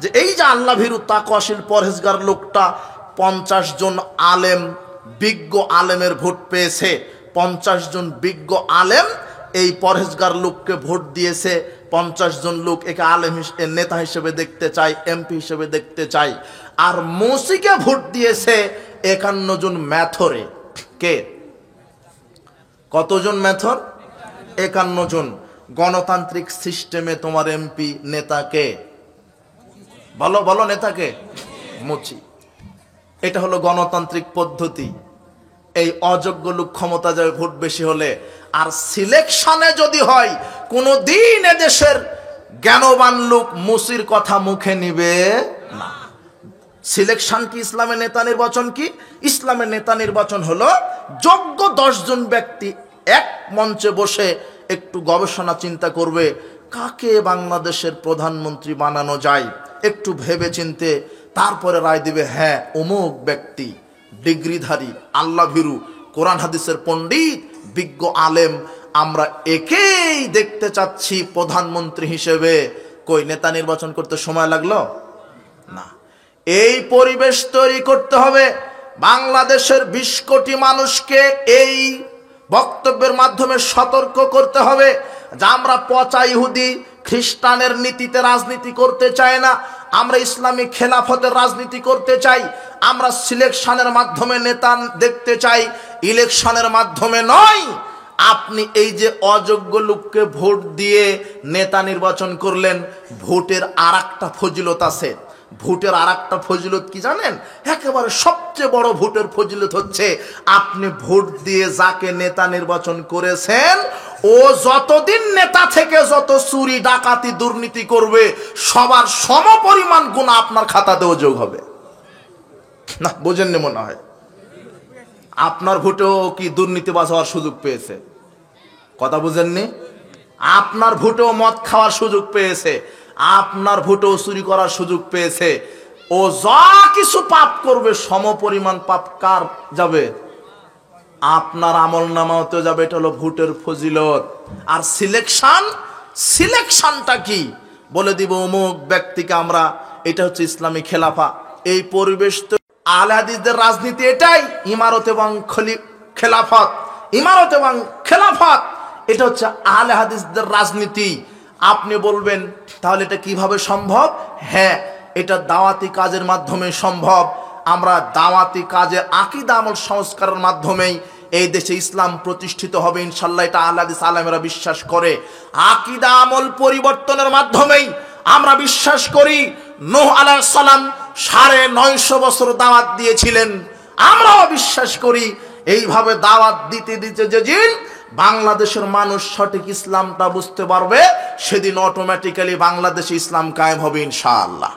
যে এই যে আল্লাহ ভীরু, তাকওয়াশীল, পরহেজগার লোকটা 50 জন আলেম, বিজ্ঞ আলেমের ভোট পেয়েছে। 50 জন বিজ্ঞ আলেম এই পরহেজগার লোককে ভোট দিয়েছে। 50 জন লোক একে আলেম, নেতা হিসেবে দেখতে চায়, এমপি হিসেবে দেখতে চায়। আর মুসিকে ভোট দিয়েছে 51 জন ম্যাথরে। কে? কতজন ম্যাথর? 51 জন। গণতান্ত্রিক সিস্টেমে তোমার এমপি নেতাকে বলো, বলো নেতাকে? মুচি। এটা হলো গণতান্ত্রিক পদ্ধতি। এই অযোগ্য লোক ক্ষমতা যাবে ভোট বেশি হলে। আর সিলেকশনে যদি হয়, কোনদিন এদেশের জ্ঞানবান লোক মুসির কথা মুখে নিবে না। সিলেকশন কি ইসলামের নেতা নির্বাচন কি? ইসলামের নেতা নির্বাচন হলো যোগ্য 10 জন ব্যক্তি এক মঞ্চে বসে একটু গবেষণা চিন্তা করবে কাকে বাংলাদেশের প্রধানমন্ত্রী বানানো যায়, একটু ভেবে চিনতে তারপরে রায় দিবে, হ্যাঁ অমুক ব্যক্তি ডিগ্রিধারী, আল্লাহ ভীরু, কোরআন হাদিসের পণ্ডিত, বিজ্ঞ আলেম, আমরা একেই দেখতে চাচ্ছি প্রধানমন্ত্রী হিসেবে। কই নেতা নির্বাচন করতে সময় লাগলো না। এই পরিবেশ তৈরি করতে হবে, বাংলাদেশের 20 কোটি মানুষকে এই বক্তব্যের মাধ্যমে সতর্ক করতে হবে যে আমরা পচা ইহুদি খ্রিস্টানের নীতিতে রাজনীতি করতে চাই না, আমরা ইসলামী খেলাফতের রাজনীতি করতে চাই, আমরা সিলেকশনের মাধ্যমে নেতা দেখতে চাই, ইলেকশনের মাধ্যমে নয়। আপনি এই যে অযোগ্য লোককে ভোট দিয়ে নেতা নির্বাচন করলেন, ভোটের আরেকটা ফজিলত আছে। ভোটের আরেকটা ফজিলত কি জানেন? একেবারে সবচেয়ে বড় ভোটের ফজিলত হচ্ছে আপনি ভোট দিয়ে যাকে নেতা নির্বাচন করেছেন ও যতদিন নেতা থেকে যত চুরি ডাকাতি দুর্নীতি করবে সবার সমপরিমাণ গুনাহ আপনার খাতাতেও যোগ হবে। না বোঝেননি মনে হয়? আপনার ভোটেও কি দুর্নীতিবাজ হওয়ার সুযোগ পেয়েছে? কথা বুঝেননি? আপনার ভোটেও মদ খাওয়ার সুযোগ পেয়েছে, আপনার ভোটেও চুরি করার সুযোগ পেয়েছে। ও যা কিছু পাপ করবে সমপরিমাণ পাপ কার যাবে? আপনার আমল নামাতেও যাবে। এটা হলো ভোটের ফজিলত। আর সিলেকশনটা কি বলে দিব, অমুক ব্যক্তিকে আমরা, এটা হচ্ছে ইসলামী খেলাফা। এই পরিবেশ তো আহলে হাদিসদের রাজনীতি এটাই, ইমারত এবং খেলাফত, ইমারত এবং খেলাফত, এটা হচ্ছে আহলে হাদিসদের রাজনীতি। আপনি বলবেন তাহলে এটা কিভাবে সম্ভব? হ্যাঁ, এটা দাওয়াতি কাজের মাধ্যমে সম্ভব। আমরা দাওয়াতি কাজে আকীদা আমল সংস্কারের মাধ্যমেই এই দেশে ইসলাম প্রতিষ্ঠিত হবে ইনশাআল্লাহ। এটা আহলে হাদিস আলেমেরা বিশ্বাস করে। আকীদা আমল পরিবর্তনের মাধ্যমেই আমরা বিশ্বাস করি নূহ আলাইহিস সালাম 950 বছর দাওয়াত দিয়েছিলেন। আমরাও বিশ্বাস করি এইভাবে দাওয়াত দিতে দিতে যেদিন বাংলাদেশের মানুষ সঠিক ইসলামটা বুঝতে পারবে সেদিন অটোমেটিক্যালি বাংলাদেশে ইসলাম কায়েম হবে ইনশাআল্লাহ।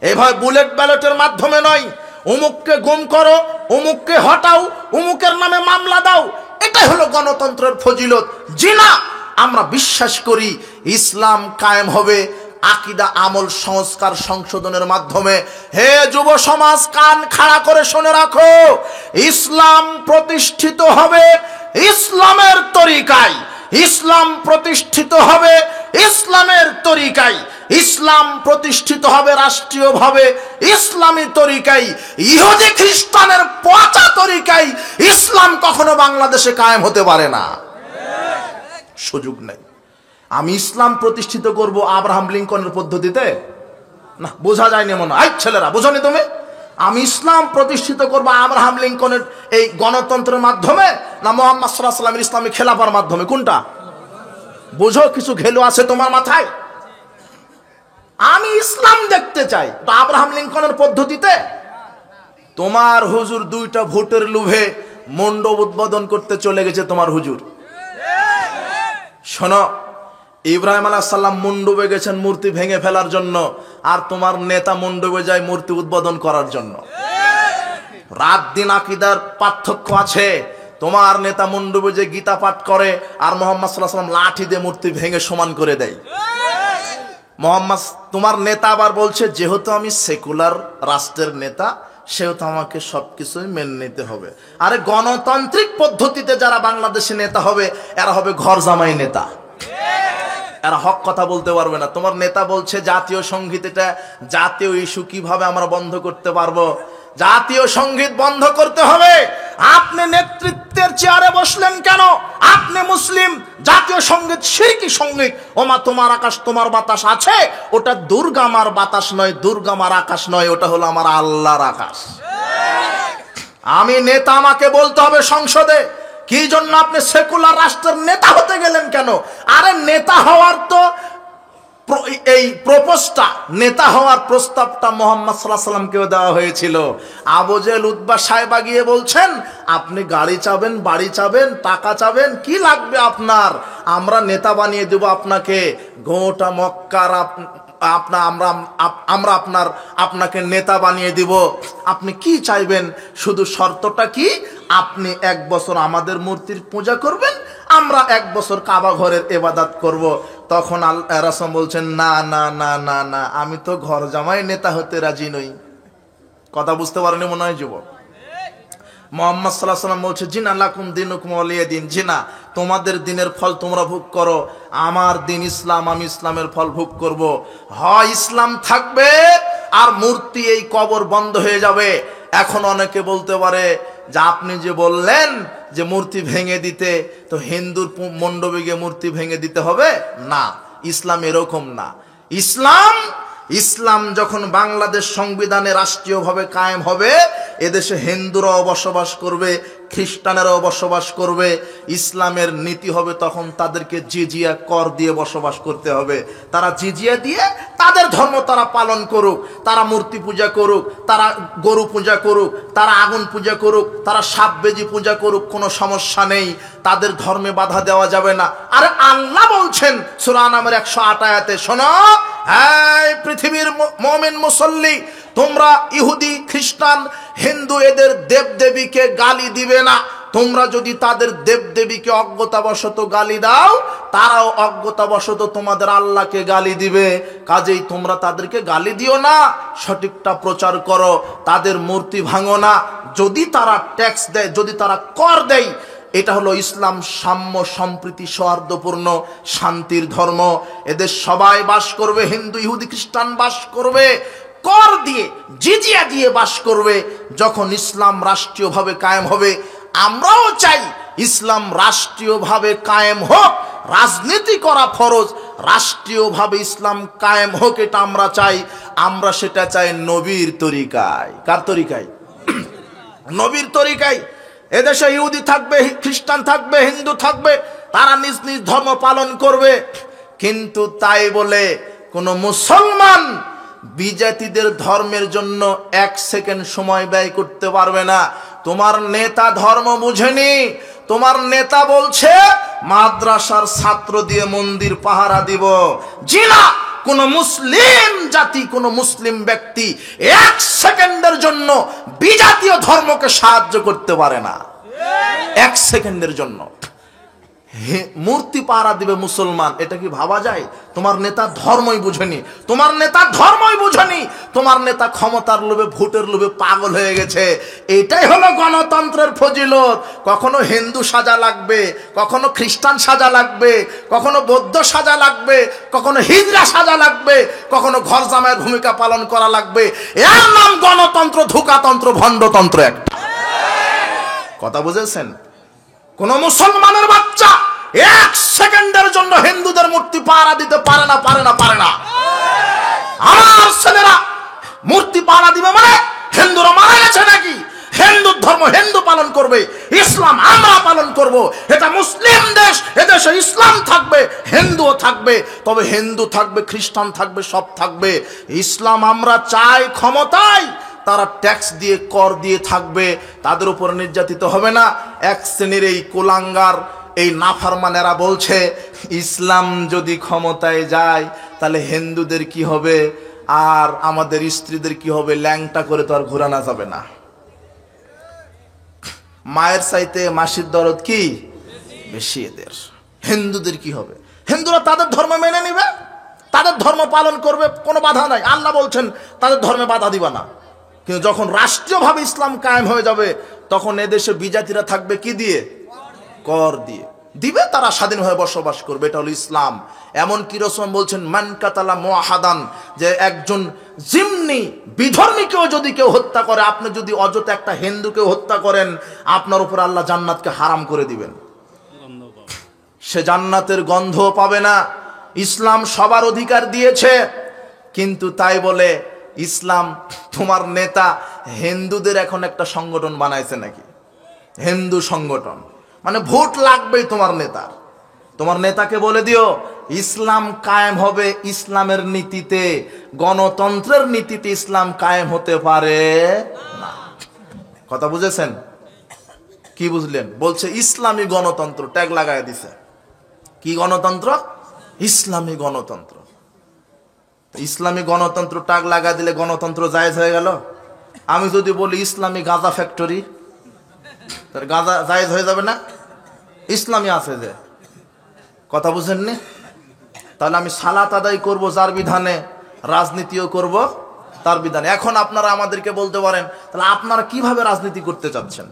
এইভাবে বুলেট ব্যালটের মাধ্যমে নয়, অমুককে গুম করো, অমুককে হটাও, অমুকের নামে মামলা দাও, এটাই হলো গণতন্ত্রের ফজিলত। জি না, আমরা বিশ্বাস করি ইসলাম কায়েম হবে আকীদা আমল সংস্কার সংশোধনের মাধ্যমে। হে যুব সমাজ, কান খাড়া করে শুনে রাখো, ইসলাম প্রতিষ্ঠিত হবে ইসলামের তরিকায়, ইসলাম প্রতিষ্ঠিত হবে ইসলামের তরিকায়, ইসলাম প্রতিষ্ঠিত হবে রাষ্ট্রীয়ভাবে ইসলামী তরিকায়। ইহুদি খ্রিস্টানের পচা তরিকায় ইসলাম কখনো বাংলাদেশে কায়েম হতে পারে না, সুযোগ নেই। আমি ইসলাম প্রতিষ্ঠিত করব আব্রাহাম লিঙ্কনের পদ্ধতিতে? না, বোঝা যায়নি মনে হয়। ছেলেরা বোঝনি তুমি? আমি ইসলাম প্রতিষ্ঠিত করব আব্রাহাম লিঙ্কনের এই গণতন্ত্রের মাধ্যমে না মুহাম্মদ সাল্লাল্লাহু আলাইহি ওয়াসাল্লামের ইসলামী খেলাফার মাধ্যমে? কোনটা বোঝো? কিছু ঘেলু আছে তোমার মাথায়? আমি ইসলাম দেখতে চাই তো আব্রাহাম লিঙ্কনের পদ্ধতিতে? তোমার হুজুর 2টা ভোটের লোভে মণ্ডপ উদ্বোধন করতে চলে গেছে তোমার হুজুর। শোনো, ইব্রাহিম আলাইহিস সালাম মণ্ডপে গেছেন মূর্তি ভেঙে ফেলার জন্য, আর তোমার নেতা মণ্ডপে যায় মূর্তি উদ্বোধন করার জন্য। রাত দিন আকীদার পার্থক্য আছে। তোমার নেতা মণ্ডপে যে গীতা পাঠ করে, আর মুহাম্মদ সাল্লাল্লাহু আলাইহি ওয়াসাল্লাম লাঠি দিয়ে মূর্তি ভেঙে সমান করে দেয়। মোহাম্মদ, তোমার নেতা আবার বলছে যেহেতু আমি সেকুলার রাষ্ট্রের নেতা সেহেতু আমাকে সবকিছুই মেনে নিতে হবে। আরে গণতান্ত্রিক পদ্ধতিতে যারা বাংলাদেশে নেতা হবে এরা হবে ঘর জামাই নেতা, এরা হক কথা বলতে পারবে না। তোমার নেতা বলছে জাতীয় সঙ্গীত এটা জাতীয় ইস্যু, কিভাবে আমরা বন্ধ করতে পারবো? জাতীয় সঙ্গীত বন্ধ করতে হবে। আপনি নেতৃত্বের চেয়ারে বসলেন কেন? আপনি মুসলিম, জাতীয় সঙ্গীত শিরকি সঙ্গীত। ওমা তোমার আকাশ তোমার বাতাস আছে, ওটা দুর্গা মার বাতাস নয়, দুর্গা মার আকাশ নয়, ওটা হলো আমার আল্লাহর আকাশ। আমি নেতা, আমাকে বলতে হবে সংসদে কি জন্য আপনি সেকুলার রাষ্ট্রের নেতা হতে গেলেন কেন? আরে নেতা হওয়ার তো এই প্রপোজটা, নেতা হওয়ার প্রস্তাবটা মুহাম্মদ সাল্লাল্লাহু আলাইহি ওয়াসাল্লামকেও দেওয়া হয়েছিল। আবু জেহেল উতবা সাহেবা গিয়ে বলছেন আপনি গাড়ি চাবেন, বাড়ি চাবেন, টাকা চাবেন, কি লাগবে আপনার? আমরা নেতা বানিয়ে দেব আপনাকে। গোটা মক্কার আমরা আপনাকে নেতা বানিয়ে দিব, আপনি কি চাইবেন, শুধু শর্তটা কি, আপনি 1 বছর আমাদের মূর্তির পূজা করবেন, আমরা 1 বছর কাবা ঘরের ইবাদত করব। তখন রাসূল বলছেন, না না না না না, আমি তো ঘর জামাই নেতা হতে রাজি নই। কথা বুঝতে পারেনি মনে হয় যুবক। মুহাম্মদ সাল্লাল্লাহু আলাইহি ওয়াসাল্লাম বলছে, জিনা লাকুম দিনুকুম ওয়ালিয়া দিন, জিনা তোমাদের দিনের ফল তোমরা ভোগ করো, আমার দিন ইসলাম, আমি ইসলামের ফল ভোগ করব। হয় ইসলাম থাকবে আর মূর্তি এই কবর বন্ধ হয়ে যাবে। এখন অনেকে বলতে পারে যে আপনি যে বললেন যে মূর্তি ভেঙে দিতে, তো হিন্দুর মণ্ডপে গিয়ে মূর্তি ভেঙে দিতে হবে না, ইসলাম এরকম না। ইসলাম যখন বাংলাদেশ সংবিধানে রাষ্ট্রীয়ভাবে কায়েম হবে, এদেশে হিন্দুরাও বসবাস করবে, খ্রিস্টানেরাও বসবাস করবে। ইসলামের নীতি হবে তখন তাদেরকে জিজিয়া কর দিয়ে বসবাস করতে হবে। তারা জিজিয়া দিয়ে তাদের ধর্ম তারা পালন করুক, তারা মূর্তি পূজা করুক, তারা গরু পূজা করুক, তারা আগুন পূজা করুক, তারা সাপ বেজি পূজা করুক, কোনো সমস্যা নেই, তাদের ধর্মে বাধা দেওয়া যাবে না। আর আল্লাহ বলছেন সূরা আনামের 108 আয়াতে, শোনো হ্যাঁ পৃথিবীর মুমিন মুসল্লি, তোমরা ইহুদি, খ্রিস্টান, হিন্দু এদের দেবদেবীকে গালি দিবে না। তোমরা যদি তাদের দেবদেবীকে অজ্ঞতাবশত গালি দাও, তারাও অজ্ঞতাবশত তোমাদের আল্লাহকে গালি দিবে। কাজেই তোমরা তাদেরকে গালি দিও না, সঠিকটা প্রচার করো, তাদের মূর্তি ভাঙো না। যদি তারা ট্যাক্স দেয়, যদি তারা কর দেয়, এটা হলো ইসলাম সাম্য সম্প্রীতি সৌহার্দ্যপূর্ণ শান্তির ধর্ম। এদের সবাই বাস করবে, হিন্দু, ইহুদি, খ্রিস্টান বাস করবে, কর দিয়ে জিজিয়া দিয়ে বাস করবে। যখন ইসলাম রাষ্ট্রীয়ভাবে কায়েম হবে, আমরাও চাই ইসলাম রাষ্ট্রীয়ভাবে কায়েম হোক। রাজনীতি করা ফরজ, রাষ্ট্রীয়ভাবে ইসলাম কায়েম হোক, এটা আমরা চাই। আমরা সেটা চাই নবীর তরিকায়। কার তরিকায়? নবীর তরিকায়। এদেশে ইহুদি থাকবে, খ্রিস্টান থাকবে, হিন্দু থাকবে, তারা নিজ নিজ ধর্ম পালন করবে। কিন্তু তাই বলে কোন মুসলমান বিজাতিদের ধর্মের জন্য 1 সেকেন্ড সময় ব্যয় করতে পারবে না। তোমার নেতা ধর্ম বুঝেনি, তোমার নেতা বলছে মাদ্রাসার ছাত্র দিয়ে মন্দির পাহারা দিব। জি না, কোন মুসলিম জাতি, কোন মুসলিম ব্যক্তি 1 সেকেন্ডের জন্য বিজাতীয় ধর্মকে সাহায্য করতে পারে না। 1 সেকেন্ডের জন্য মূর্তি পাহারা দিবে মুসলমান, এটা কি ভাবা যায়? তোমার নেতা ধর্মই বুঝেনি, তোমার নেতা ধর্মই বুঝেনি, তোমার নেতা ক্ষমতার লোভে, ভোটের লোভে পাগল হয়ে গেছে। এটাই হলো গণতন্ত্রের ফজিলত। কখনো হিন্দু সাজা লাগবে, কখনো খ্রিস্টান সাজা লাগবে, কখনো বৌদ্ধ সাজা লাগবে, কখনো হিজড়া সাজা লাগবে, কখনো ঘর জামাইয়ের ভূমিকা পালন করা লাগবে। এর নাম গণতন্ত্র, ধোঁকাতন্ত্র, ভণ্ডতন্ত্র একটা। কথা বুঝেছেন? কোন মুসলমানের বাচ্চা 1 সেকেন্ডের জন্য হিন্দুদের মূর্তি পাহারা দিতে পারে না, পারে না, পারে না। আমার ছেলেরা মূর্তি পাহারা দিবে মানে হিন্দুরা মারা গেছে নাকি? হিন্দু ধর্ম হিন্দু পালন করবে, ইসলাম আমরা পালন করব। এটা মুসলিম দেশ, এদেশে ইসলাম থাকবে, হিন্দুও থাকবে। তবে হিন্দু থাকবে, খ্রিস্টান থাকবে, সব থাকবে। ইসলাম আমরা চাই ক্ষমতায়, তারা ট্যাক্স দিয়ে, কর দিয়ে থাকবে, তাদের উপর নির্যাতিত হবে না। 1 শ্রেণীর এই কুলাঙ্গার, এই নাফরমানেরা বলছে ইসলাম যদি ক্ষমতায় যায় তাহলে হিন্দুদের কি হবে আর আমাদের স্ত্রীদের কি হবে, ল্যাংটা করে তো আর ঘোরানো যাবে না। মায়ের চাইতে মাসির দরদ কি বেশি এদের। হিন্দুদের কি হবে? হিন্দুরা তাদের ধর্ম মেনে নিবে, তাদের ধর্ম পালন করবে, কোনো বাধা নাই। আল্লাহ বলছেন তাদের ধর্মে বাধা দিবা না। কিন্তু যখন রাষ্ট্রীয়ভাবে ইসলাম কায়েম হয়ে যাবে, তখন এদেশে বিজাতিরা থাকবে কি দিয়ে? কর দিয়ে দিবে, তারা স্বাধীনভাবে বসবাস করবে। এটা হলো ইসলাম। এমন কি রাসূল বলছেন, মান কাতালা মুআহাদান, যে একজন জিম্মি বিধর্মীকেও যদি কেউ হত্যা করে, আপনি যদি অযথা একটা হিন্দুকে হত্যা করেন, আপনার উপর আল্লাহ জান্নাতকে হারাম করে দিবেন। সে জান্নাতের গন্ধ পাবে না। ইসলাম সবার অধিকার দিয়েছে, কিন্তু তাই বলে ইসলাম, তোমার নেতা হিন্দুদের এখন একটা সংগঠন বানাইছে নাকি? হিন্দু সংগঠন মানে ভোট লাগবেই তোমার নেতার। তোমার নেতাকে বলে দিও ইসলাম কায়েম হবে ইসলামের নীতিতে, গণতন্ত্রের নীতিতে ইসলাম কায়েম হতে পারে না। কথা বুঝেছেন? কি বুঝলেন? বলছে ইসলামী গণতন্ত্র, ট্যাগ লাগায় দিছে। কি গণতন্ত্র? ইসলামী গণতন্ত্র। ইসলামী গণতন্ত্র টাক লাগা দিলে গণতন্ত্র জায়েজ হয়ে গেল? আমি যদি বলি ইসলামী গাঁজা ফ্যাক্টরি, তার গাঁজা জায়েজ হয়ে যাবে না? ইসলামী আছে যে, কথা বুঝেননি? তাহলে আমি সালাত আদায় করব যার বিধানে, রাজনীতিও করব তার বিধানে। এখন আপনারা আমাদেরকে বলতে পারেন, তাহলে আপনারা কিভাবে রাজনীতি করতে চাচ্ছেন?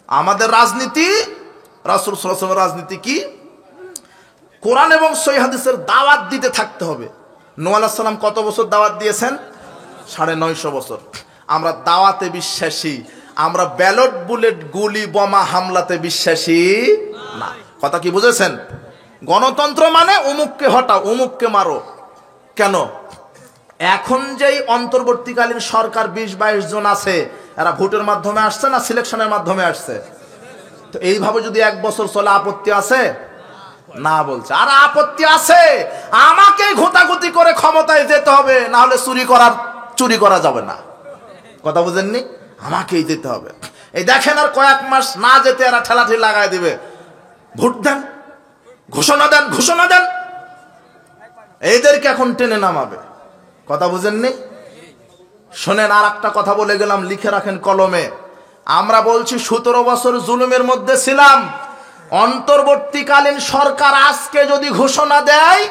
আমাদের রাজনীতি, রাসূল সাল্লাল্লাহু আলাইহি ওয়াসাল্লামের রাজনীতি কি? কোরআন এবং সহিহ হাদিসের দাওয়াত দিতে থাকতে হবে। নূহ আলাইহিস সালাম কত বছর দাওয়াত দিয়েছেন? 950 বছর। আমরা দাওয়াতে বিশ্বাসী, আমরা ব্যালট বুলেট গুলি বোমা হামলাতে বিশ্বাসী না। কথা কি বুঝেছেন? গণতন্ত্র মানে অমুককে হটাও, অমুককে মারো। কেন? এখন যেই অন্তর্বর্তীকালীন সরকার 20-22 জন আছে, এরা ভোটের মাধ্যমে আসছে না সিলেকশনের মাধ্যমে আসছে? তো এইভাবে যদি 1 বছর চলে আপত্তি আছে না? বলছে আর আপত্তি আছে, আমাকে ঘোটাঘুটি করে ক্ষমতায় যেতে হবে, না হলে চুরি করা যাবে না। কথা বুঝেননি? আমাকেই যেতে হবে। এই দেখেন আর কয়েক মাস না যেতে এরা ঠেলাঠেলি লাগাই দিবে, ভোট দেন, ঘোষণা দেন, ঘোষণা দেন, এইদেরকে এখন টেনে নামাবে। কথা বুঝেননি? শোনেন, আর একটা কথা বলে গেলাম, লিখে রাখেন কলমে। আমরা বলছি 17 বছর জুলুমের মধ্যে ছিলাম। অন্তর্বর্তীকালীন সরকার আজকে যদি ঘোষণা দেয়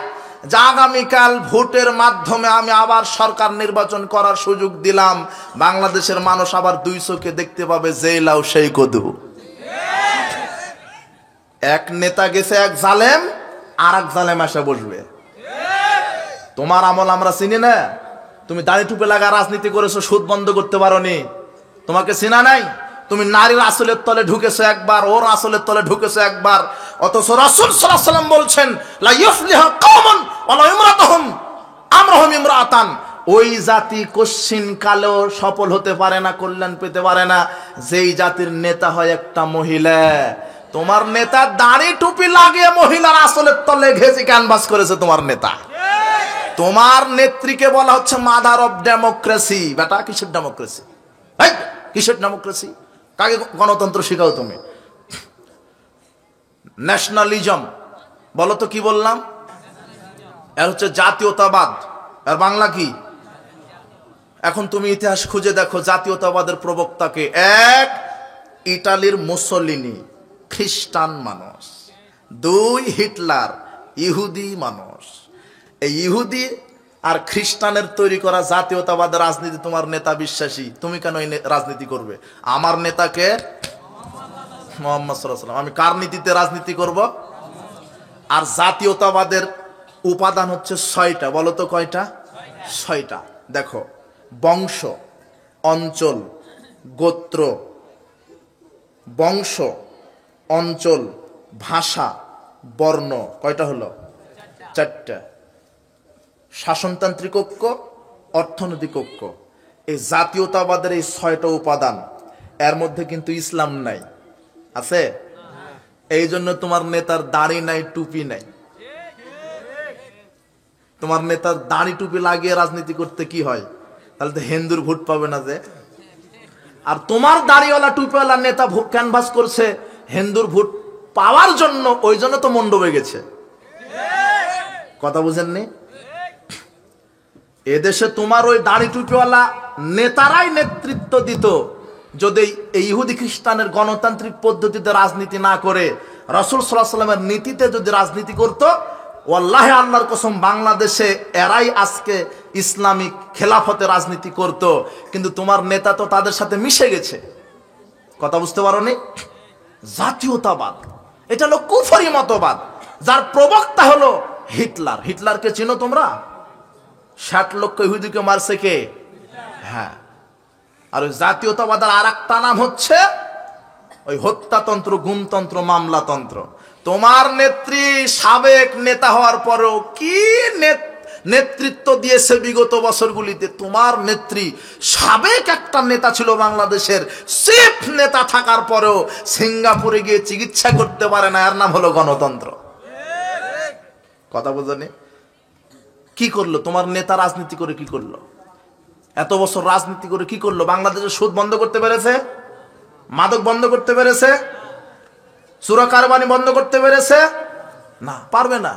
যে আগামীকাল ভোটের মাধ্যমে আমি আবার সরকার নির্বাচন করার সুযোগ দিলাম, বাংলাদেশের মানুষ আবার 2 চোখে দেখতে পাবে যেই লাউ সেই কদু। এক নেতা গেছে এক জালেম, আর এক জালেম এসে বসবে। তোমার আমল আমরা চিনি না? তুমি দাড়ি টুপি লাগা রাজনীতি করেছো, সুদ বন্ধ করতে পারোনি, তোমাকে চিনা নাই। তুমি নারীর আসলের তলে ঢুকেছো একবার, ওর আসলের তলে ঢুকেছো একবার। অথচ রাসূল সাল্লাল্লাহু আলাইহি ওয়াসাল্লাম বলছেন, লা ইউফলিহু কওমুন ওয়ালা ইমরাতুহুম আমরুহুম ইমরাতান। ওই জাতি কোশ্চিন কালেও সফল হতে পারে না, কল্যাণ পেতে পারে না, যেই জাতির নেতা হয় একটা মহিলা। তোমার নেতা দাড়ি টুপি লাগিয়ে মহিলার আসলের তলে ঘেঁষে ক্যানভাস করেছে তোমার নেতা। তোমার নেত্রীকে বলা হচ্ছে মাদার অফ ডেমোক্রেসি। বেটা, কিসের ডেমোক্রেসি? কিসের ডেমোক্রেসি? কাকে গণতন্ত্র শিখাও তুমি? ন্যাশনালিজম বলো তো, কি বললাম? এর হচ্ছে জাতীয়তাবাদ। আর বাংলা কি? এখন তুমি ইতিহাস খুঁজে দেখো, জাতীয়তাবাদের প্রবক্তাকে। 1, ইটালির মুসোলিনি, খ্রিস্টান মানুষ। 2, হিটলার, ইহুদি মানুষ। এই ইহুদি আর খ্রিস্টানের তৈরি করা জাতীয়তাবাদের রাজনীতি তোমার নেতা বিশ্বাসী, তুমি কেন এই রাজনীতি করবে? আমার নেতাকে মুহাম্মদ সাল্লাল্লাহু আলাইহি ওয়াসাল্লাম, আমি কার নীতিতে রাজনীতি করব? আর জাতীয়তাবাদের উপাদান হচ্ছে 6টা। বলো তো কয়টা? 6টা। দেখো, বংশ, অঞ্চল, গোত্র, বংশ, অঞ্চল, ভাষা, বর্ণ। কয়টা হলো? 4টা। শাসনতান্ত্রিক ঐক্য, অর্থনৈতিক ঐক্য। এই জাতীয়তাবাদের এই 6টা উপাদান, এর মধ্যে কিন্তু ইসলাম নাই। আছে? এই জন্য তোমার নেতার দাড়ি নাই, টুপি নাই। তোমার নেতার দাড়ি টুপি লাগিয়ে রাজনীতি করতে কি হয়? তাহলে তো হিন্দুর ভোট পাবে না যে। আর তোমার দাড়িওয়ালা টুপিওয়ালা নেতা ক্যানভাস করছে হিন্দুর ভোট পাওয়ার জন্য, ওই জন্য তো মণ্ডপে গেছে। কথা বুঝেননি? এদেশে তোমার ওই দাড়ি টুপিওয়ালা নেতারাই নেতৃত্ব দিত যদি এই ইহুদি খ্রিস্টানের গণতান্ত্রিক পদ্ধতিতে রাজনীতি না করে রাসূল সাল্লাল্লাহু আলাইহি ওয়াসাল্লামের নীতিতে যদি রাজনীতি করত, ওয়াল্লাহি আল্লাহর কসম, বাংলাদেশে এরাই আজকে ইসলামিক খেলাফতে রাজনীতি করত। কিন্তু তোমার নেতা তো তাদের সাথে মিশে গেছে। কথা বুঝতে পারোনি? জাতীয়তাবাদ এটা হলো কুফরি মতবাদ, যার প্রবক্তা হলো হিটলার। হিটলারকে চিনো তোমরা? 60 লক্ষ ইহুদিকে মারছে কে? হ্যাঁ। আর ওই জাতীয়তাবাদের আর একটা নাম হচ্ছে ওই হত্যাতন্ত্র, গুমতন্ত্র, মামলাতন্ত্র। তোমার নেত্রী সাবেক নেতা হওয়ার পরেও কি নেতৃত্ব দিয়েছে বিগত বছরগুলিতে? তোমার নেত্রী সাবেক একটা নেতা ছিল বাংলাদেশের, চিফ নেতা থাকার পরেও সিঙ্গাপুরে গিয়ে চিকিৎসা করতে পারে না। এর নাম হলো গণতন্ত্র। কথা বোঝেনি? কি করলো তোমার নেতা? রাজনীতি করে কি করলো? এত বছর রাজনীতি করে কি করলো? বাংলাদেশের সুদ বন্ধ করতে পেরেছে? মাদক বন্ধ করতে পেরেছে? চোরা কারবানি বন্ধ করতে পেরেছে? না, পারবে না।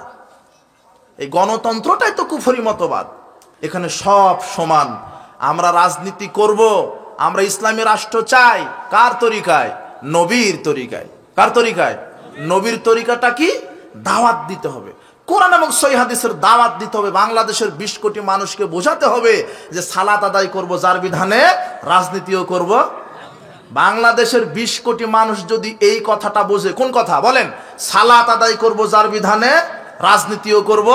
এই গণতন্ত্রটাই তো কুফরি মতবাদ। এখানে সব সমান। আমরা রাজনীতি করব, আমরা ইসলামী রাষ্ট্র চাই কার তরিকায়? নবীর তরিকায়। কার তরিকায়? নবীর তরিকাটা কি? দাওয়াত দিতে হবে, কোরআন এবং সহিহ হাদিসের দাওয়াত দিতে হবে। বাংলাদেশের 20 কোটি মানুষকে বোঝাতে হবে যে সালাত আদায় করব যার বিধানে, রাজনীতিও করব। বাংলাদেশের 20 কোটি মানুষ যদি এই কথাটা বোঝে, কোন কথা বলেন? সালাত আদায় করব যার বিধানে, রাজনীতিও করব।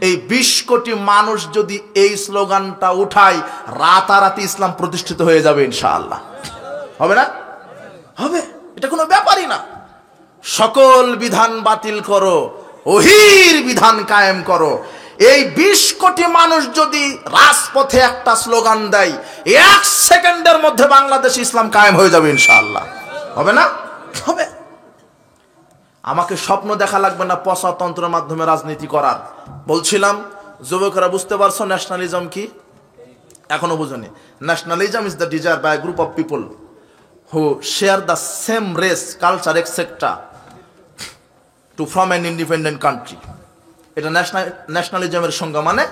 এই 20 কোটি মানুষ যদি এই স্লোগানটা উঠায়, রাতারাতি ইসলাম প্রতিষ্ঠিত হয়ে যাবে ইনশাআল্লাহ। হবে না? হবে, এটা কোনো ব্যাপারই না। সকল বিধান বাতিল করো, ওহির বিধান কায়েম করো। এই 20 কোটি মানুষ যদি রাজপথে একটা স্লোগান দেয়, 1 সেকেন্ডের মধ্যে বাংলাদেশ ইসলাম কায়েম হয়ে যাবে ইনশাআল্লাহ। হবে না? হবে। আমাকে স্বপ্ন দেখা লাগবে না পঁচাতন্ত্রের মাধ্যমে রাজনীতি করার। বলছিলাম যুবকরা বুঝতে পারছো ন্যাশনালিজম কি? এখনো বুঝনি। Nationalism is the desire by group of people who share the same race, culture, etc. to form an independent country. এটা ন্যাশনালিজমের সংজ্ঞা। মানে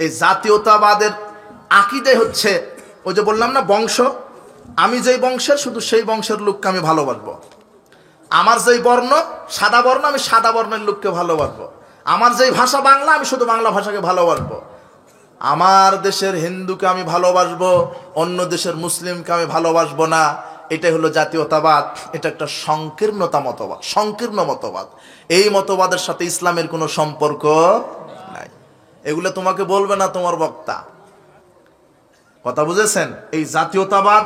এই জাতীয়তাবাদের আকীদাই হচ্ছে ওই যে বললাম না, বংশ। আমি যেই বংশের, শুধু সেই বংশের লোককে আমি ভালোবাসবো। আমার যেই বর্ণ, সাদা বর্ণ, আমি সাদা বর্ণের লোককে ভালোবাসবো। আমার যেই ভাষা বাংলা, আমি শুধু বাংলা ভাষাকে ভালোবাসবো। আমার দেশের হিন্দুকে আমি ভালোবাসবো, অন্য দেশের মুসলিমকে আমি ভালোবাসবো না। এটাই হলো জাতীয়তাবাদ। এটা একটা সংকীর্ণতা মতবাদ, সংকীর্ণ মতবাদ। এই মতবাদের সাথে ইসলামের কোনো সম্পর্ক নাই। এগুলো তোমাকে বলবে না তোমার বক্তা। কথা বুঝেছেন? এই জাতীয়তাবাদ,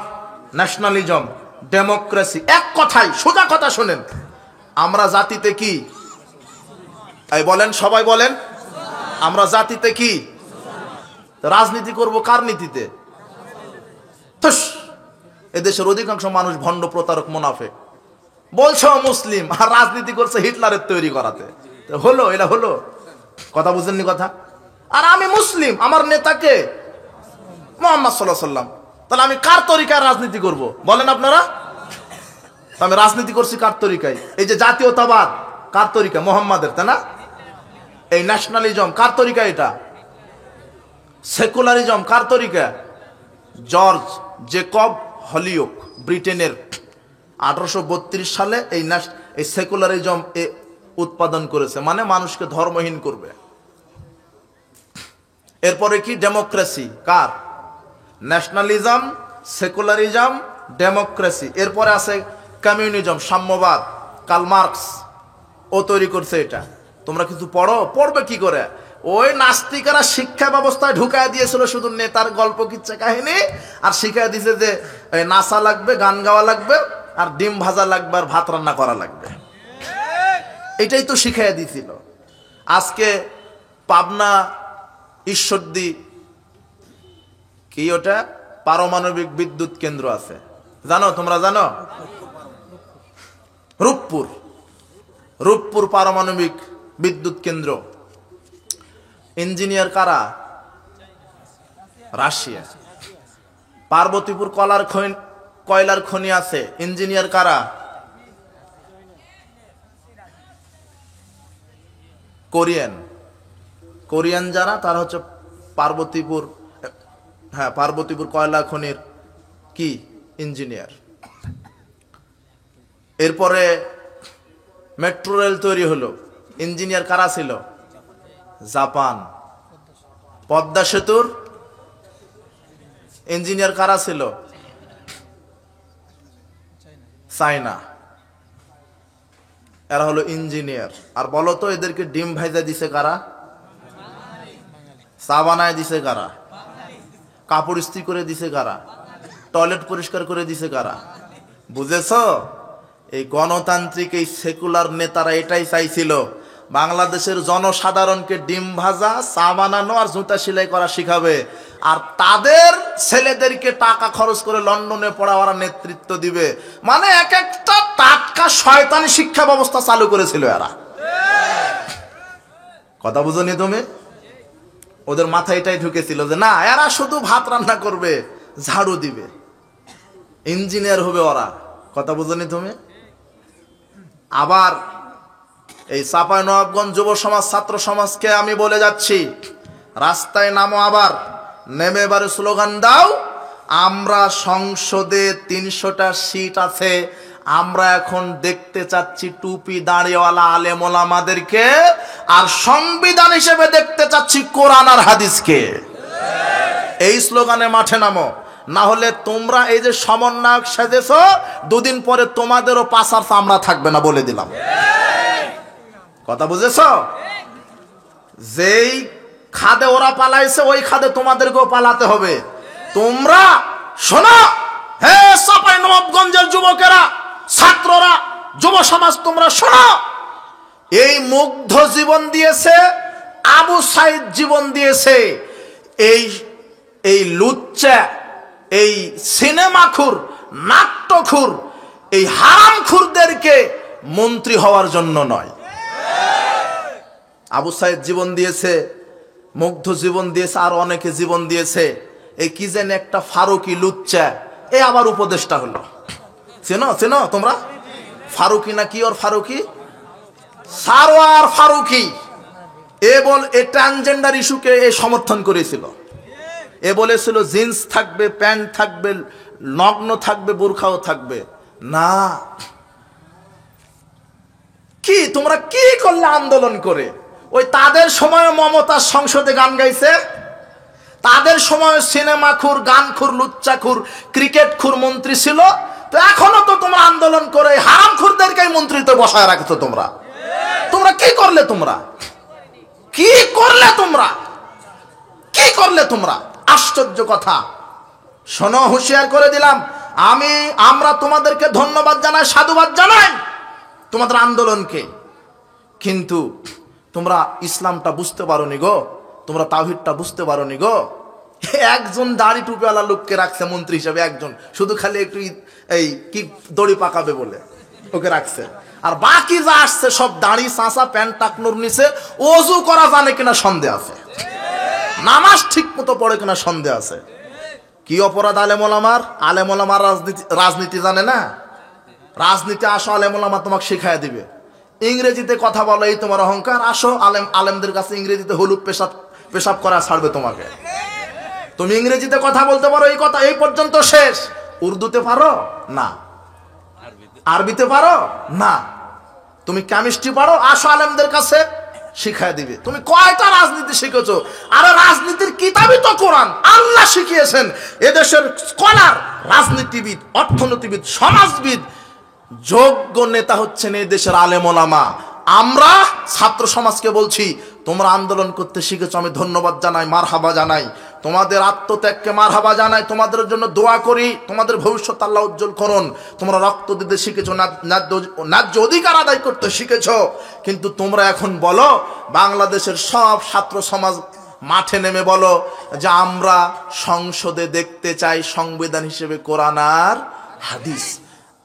ন্যাশনালিজম, ডেমোক্রেসি, এক কথাই, সোজা কথা শোনেন, আমরা জাতিতে কি? এই বলেন, সবাই বলেন, আমরা জাতিতে কি? রাজনীতি করব কার নীতিতে? এদেশের অধিকাংশ মানুষ ভণ্ড, প্রতারক, মুনাফিক। বলছো মুসলিম, আর রাজনীতি করছে হিটলারের তৈরি করাতে। হলো? এটা হলো? কথা বুঝেননি কথা? আর আমি মুসলিম, আমার নেতাকে মুহাম্মদ সাল্লাল্লাহু আলাইহি ওয়াসাল্লাম। তাহলে আমি কার তরিকায় রাজনীতি করব বলেন আপনারা? আমি রাজনীতি করছি কার তরিকায়? এই যে জাতীয়তাবাদ কার তরিকা? মুহাম্মাদের, তাই না? এই ন্যাশনালিজম কার তরিকা? এটা সেকুলারিজম কার তরিকা? জর্জ জেকব হলিওক, ব্রিটেনের 1832 সালে এই সেকুলারিজম উৎপাদন করেছে। মানে মানুষকে ধর্মহীন করবে। এরপরে কি? ডেমোক্রেসি কার? Nationalism, secularism, democracy. এরপরে আছে কমিউনিজম, সাম্যবাদ। কার্ল মার্কস ও তৈরি করছে এটা। তোমরা কিছু পড়বে কি করে? ওই নাস্তিকেরা শিক্ষা ব্যবস্থায় ঢুকায় দিয়েছিল শুধু নেতার গল্প, কিচ্ছা কাহিনী, আর শিখায় দিয়েছে যে নাচা লাগবে, গান গাওয়া লাগবে, আর ডিম ভাজা লাগবে, আর ভাত রান্না করা লাগবে। এটাই তো শিখাইয়া দিয়েছিল। আজকে পাবনা ঈশ্বরদী কি ওটা পারমাণবিক বিদ্যুৎ কেন্দ্র আছে, জানো? তোমরা জানো? রূপপুর পারমাণবিক বিদ্যুৎ কেন্দ্র। ইঞ্জিনিয়ার কারা? রাশিয়া। পার্বতীপুর কয়লার খনি আছে, ইঞ্জিনিয়ার কারা? কোরিয়ান যারা, তারা হচ্ছে পার্বতীপুর কয়লা খনির কি ইঞ্জিনিয়ার। এরপরে মেট্রো রেল তৈরি হলো, ইঞ্জিনিয়ার কারা ছিল? জাপান। পদ্মা সেতুর ইঞ্জিনিয়ার কারা ছিল? চায়না। এরা হলো ইঞ্জিনিয়ার। আর বলো তো এদেরকে ডিম ভাইজা দিছে কারা? চা বানায় দিছে কারা? কাপড় ইস্ত্রি করে দিছে কারা? টয়লেট পরিষ্কার করে দিছে কারা? বুঝেছ? এই গণতান্ত্রিক, এই সেকুলার নেতারা এটাই চাইছিল, বাংলাদেশের জনসাধারণকে ডিম ভাজা, চা বানানো আর জুতা সেলাই করা শিখাবে, আর তাদের ছেলেদেরকে টাকা খরচ করে লন্ডনে পড়াবার নেতৃত্ব দিবে। মানে এক একটা টাটকা শয়তানি শিক্ষা ব্যবস্থা চালু করেছিল এরা। কথা বুঝনি তুমি? ওদের মাথায় এটাই ঢুকেছিল যে না, এরা শুধু ভাত রান্না করবে, ঝাড়ু দিবে, ইঞ্জিনিয়ার হবে ওরা। কথা বুঝনি তুমি? আবার এই চাঁপাইনবাবগঞ্জ যুব সমাজ, ছাত্র সমাজকে আমি বলে যাচ্ছি, রাস্তায় নামো, আবার নেমে এবারে স্লোগান দাও, আমরা সংসদে 300টা সিট আছে, আমরা এখন দেখতে চাচ্ছি টুপি দাঁড়িয়েওয়ালা আলেম ওলামাদেরকে, আর সংবিধান হিসেবে দেখতে চাচ্ছি কোরআন আর হাদিসকে। এই স্লোগানে মাঠে নামো, না হলে তোমরা এই যে সমন্বয়ক সেজেছ, দুদিন পরে তোমাদেরও পাছার চামড়া থাকবে না, বলে দিলাম। কথা বুঝেছ? যেই খাদে ওরা পালাইছে ওই খাদে তোমাদেরকেও পালাতে হবে। তোমরা শোনো, হে চাঁপাইনবাবগঞ্জের যুবকেরা, ছাত্ররা, যুব সমাজ, তোমরা শোনো, এই মুগ্ধ জীবন দিয়েছে, আবু সাইদ জীবন দিয়েছে, এই লুচ্চা, এই সিনেমাখুর, নাট্যখুর, এই হারামখুরদেরকে মন্ত্রী হওয়ার জন্য নয়। আবু সাইদ জীবন দিয়েছে, মুগ্ধ জীবন দিয়েছে, আর অনেকে জীবন দিয়েছে। এই কি যেন একটা ফারুকি লুচ্চা, এ আবার উপদেষ্টা হলো। চেনো চেনো তোমরা? ফারুকি না কি, ওর ফারুকি, সারোয়ার ফারুকি। এ ট্রান্সজেন্ডার ইস্যুকে এ সমর্থন করেছিল। এ বলেছিল জিন্স থাকবে, প্যান্ট থাকবে, নগ্ন থাকবে, বোরখাও থাকবে না। কি তোমরা কি করলে আন্দোলন করে? ওই তাদের সময় মমতা সংসদে গান গাইছে, তাদের সময় সিনেমাখুর, গানখুর, লুচ্চাখুর, ক্রিকেটখুর মন্ত্রী ছিল। তো এখনো তো তোমরা আন্দোলন করে হারামখুরদেরকে মন্ত্রীতে বসায় রাখছো। তোমরা কি করলে? তোমরা কি করলে? কি করলে তোমরা? আশ্চর্য কথা। শোনো, হুঁশিয়ার করে দিলাম, আমরা তোমাদেরকে ধন্যবাদ জানাই, সাধুবাদ জানাই তোমাদের আন্দোলনকে, কিন্তু তোমরা ইসলামটা বুঝতে পারোনি গো, তোমরা তাওহীদটা বুঝতে পারোনি গো। একজন দাড়ি টুপিওয়ালা লোককে রাখছে মন্ত্রী হিসেবে, একজন, শুধু খালি একটু এই কি দড়ি পাকাবে বলে ওকে রাখছে, আর বাকি যা আসছে সব দাড়ি, চাঁচা, প্যান্ট টাকনুর নিচে, ওযু করা জানে কিনা সন্দেহ আছে, নামাজ ঠিক মতো পড়ে কিনা সন্দেহ আছে। কি অপরাধ আলেম ওলামার? আলেম ওলামার রাজনীতি জানে না? রাজনীতি আসো, আলেম ওলামা তোমাকে শিখাই দিবে। ইংরেজিতে কথা বলো, এই তোমার অহংকার। আসো আলেমদের কাছে, ইংরেজিতে হলুদ পেশাব করা ছাড়বে তোমাকে। তুমি ইংরেজিতে কথা বলতে পারো, এই কথা এই পর্যন্ত শেষ। উর্দুতে পারো না, আরবিতে পারো না, তুমি কেমিস্ট্রি পারো, আসো আলেমদের কাছে, শিখাই দিবে। তুমি কয়টা রাজনীতি শিখেছো? আরে রাজনীতির কিতাবই তো কোরআন, আল্লাহ শিখিয়েছেন। এদেশের স্কলার, রাজনীতিবিদ, অর্থনীতিবিদ, সমাজবিদ, যোগ্য নেতা হচ্ছেন এই দেশের আলেম ওলামা। আমরা ছাত্র সমাজকে বলছি, তোমরা আন্দোলন করতে শিখেছো, আমি ধন্যবাদ জানাই, মারহাবা জানাই, তোমাদের আত্মত্যাগকে মারহাবা জানাই, তোমাদের জন্য দোয়া করি, তোমাদের ভবিষ্যৎ আল্লাহ উজ্জ্বল করুন। তোমরা রক্ত দিতে শিখেছো, ন্যায্য অধিকার আদায় করতে শিখেছো, কিন্তু তোমরা এখন বলো, বাংলাদেশের সব ছাত্র সমাজ মাঠে নেমে বলো যে আমরা সংসদে দেখতে চাই সংবিধান হিসেবে কোরআন আর হাদিস,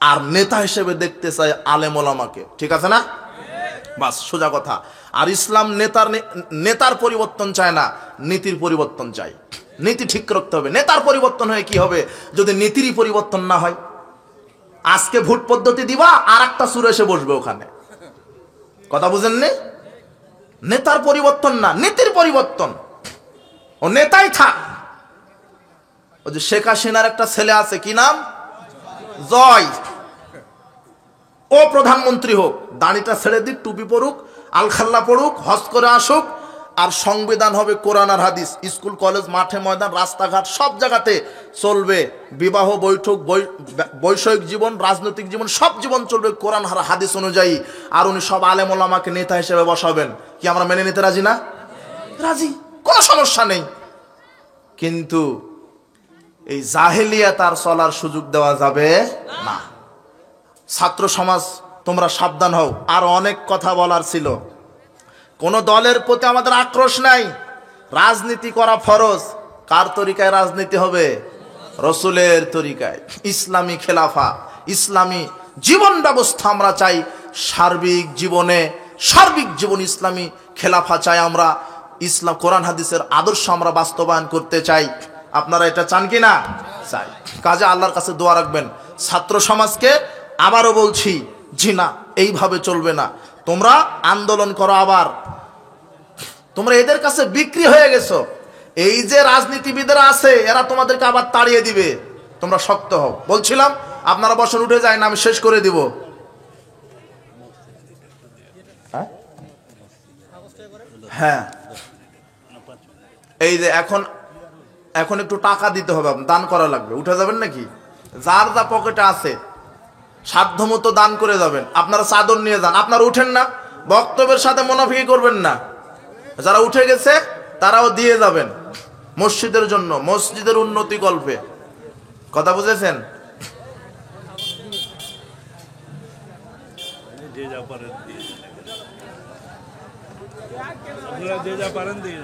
আর নেতা হিসেবে দেখতে চাই আলেম ওলামাকে। ঠিক আছে না? বাস, সোজা কথা। আর ইসলাম নেতার পরিবর্তন চায় না, নীতির পরিবর্তন চায়। নীতি ঠিক রাখতে হবে। নেতার পরিবর্তন হয়ে কি হবে যদি নীতিরই পরিবর্তন না হয়? আজকে ভোট পদ্ধতি দিবা, আর একটা সুর এসে বসবে ওখানে। কথা বুঝেননি? নেতার পরিবর্তন না, নীতির পরিবর্তন। ও নেতাই থাক। ওই যে শেখ হাসিনার একটা ছেলে আছে, কি নাম? জয়। ও প্রধানমন্ত্রী হোক, দাড়িটা ছেড়ে দিক, টুপি পড়ুক, আলখাল্লা পড়ুক, হজ করে আসুক, আর সংবিধান হবে কোরআন আর হাদিস। স্কুল, কলেজ, মাঠে ময়দান, রাস্তাঘাট সব জায়গাতে চলবে। বিবাহ, বৈঠক, বৈষয়িক জীবন, রাজনৈতিক জীবন, সব জীবন চলবে কোরআন আর হাদিস অনুযায়ী। আর উনি সব আলেম ওলামাকে নেতা হিসেবে বসাবেন। কি আমরা মেনে নিতে রাজি না? রাজি, কোনো সমস্যা নেই। কিন্তু এই জাহেলিয়াত আর চলার সুযোগ দেওয়া যাবে না। ছাত্র সমাজ তোমরা সাবধান হও। আর অনেক কথা বলার ছিল। কোন দলের প্রতি আমাদের আক্রোশ নাই, রাজনীতি করা ফরজ। কার তরিকায় রাজনীতি হবে? রসুলের তরিকায়। ইসলামী খেলাফা, ইসলামী জীবন ব্যবস্থা আমরা চাই। সার্বিক জীবন ইসলামী খেলাফা চাই আমরা। ইসলাম, কোরআন হাদিসের আদর্শ আমরা বাস্তবায়ন করতে চাই। আপনারা এটা চান কি না? চাই। কাজে আল্লাহর কাছে দোয়া রাখবেন। ছাত্র সমাজকে আবারও বলছি, জি না, এইভাবে চলবে না। তোমরা আন্দোলন করো। আবার তোমরা এদের কাছে বিক্রি হয়ে গেছো। এই যে রাজনীতিবিদরা আছে এরা তোমাদেরকে আবার তাড়িয়ে দিবে, তোমরা শক্ত হও। বলছিলাম আপনারা বসেন, উঠে যায় না, আমি শেষ করে দিব। হ্যাঁ, এই যে এখন এখন একটু টাকা দিতে হবে, দান করা লাগবে। উঠে যাবেন নাকি? যার যা পকেটে আছে সাধ্যমতো দান করে যাবেন। আপনারা চাদর নিয়ে যান, আপনারা উঠেন না, বক্তব্যের সাথে মুনাফিকি করবেন না। যারা উঠে গেছে তারাও দিয়ে যাবেন মসজিদের জন্য, মসজিদের উন্নতি কল্পে। কথা বুঝেছেন? যে যা পারেন দিয়ে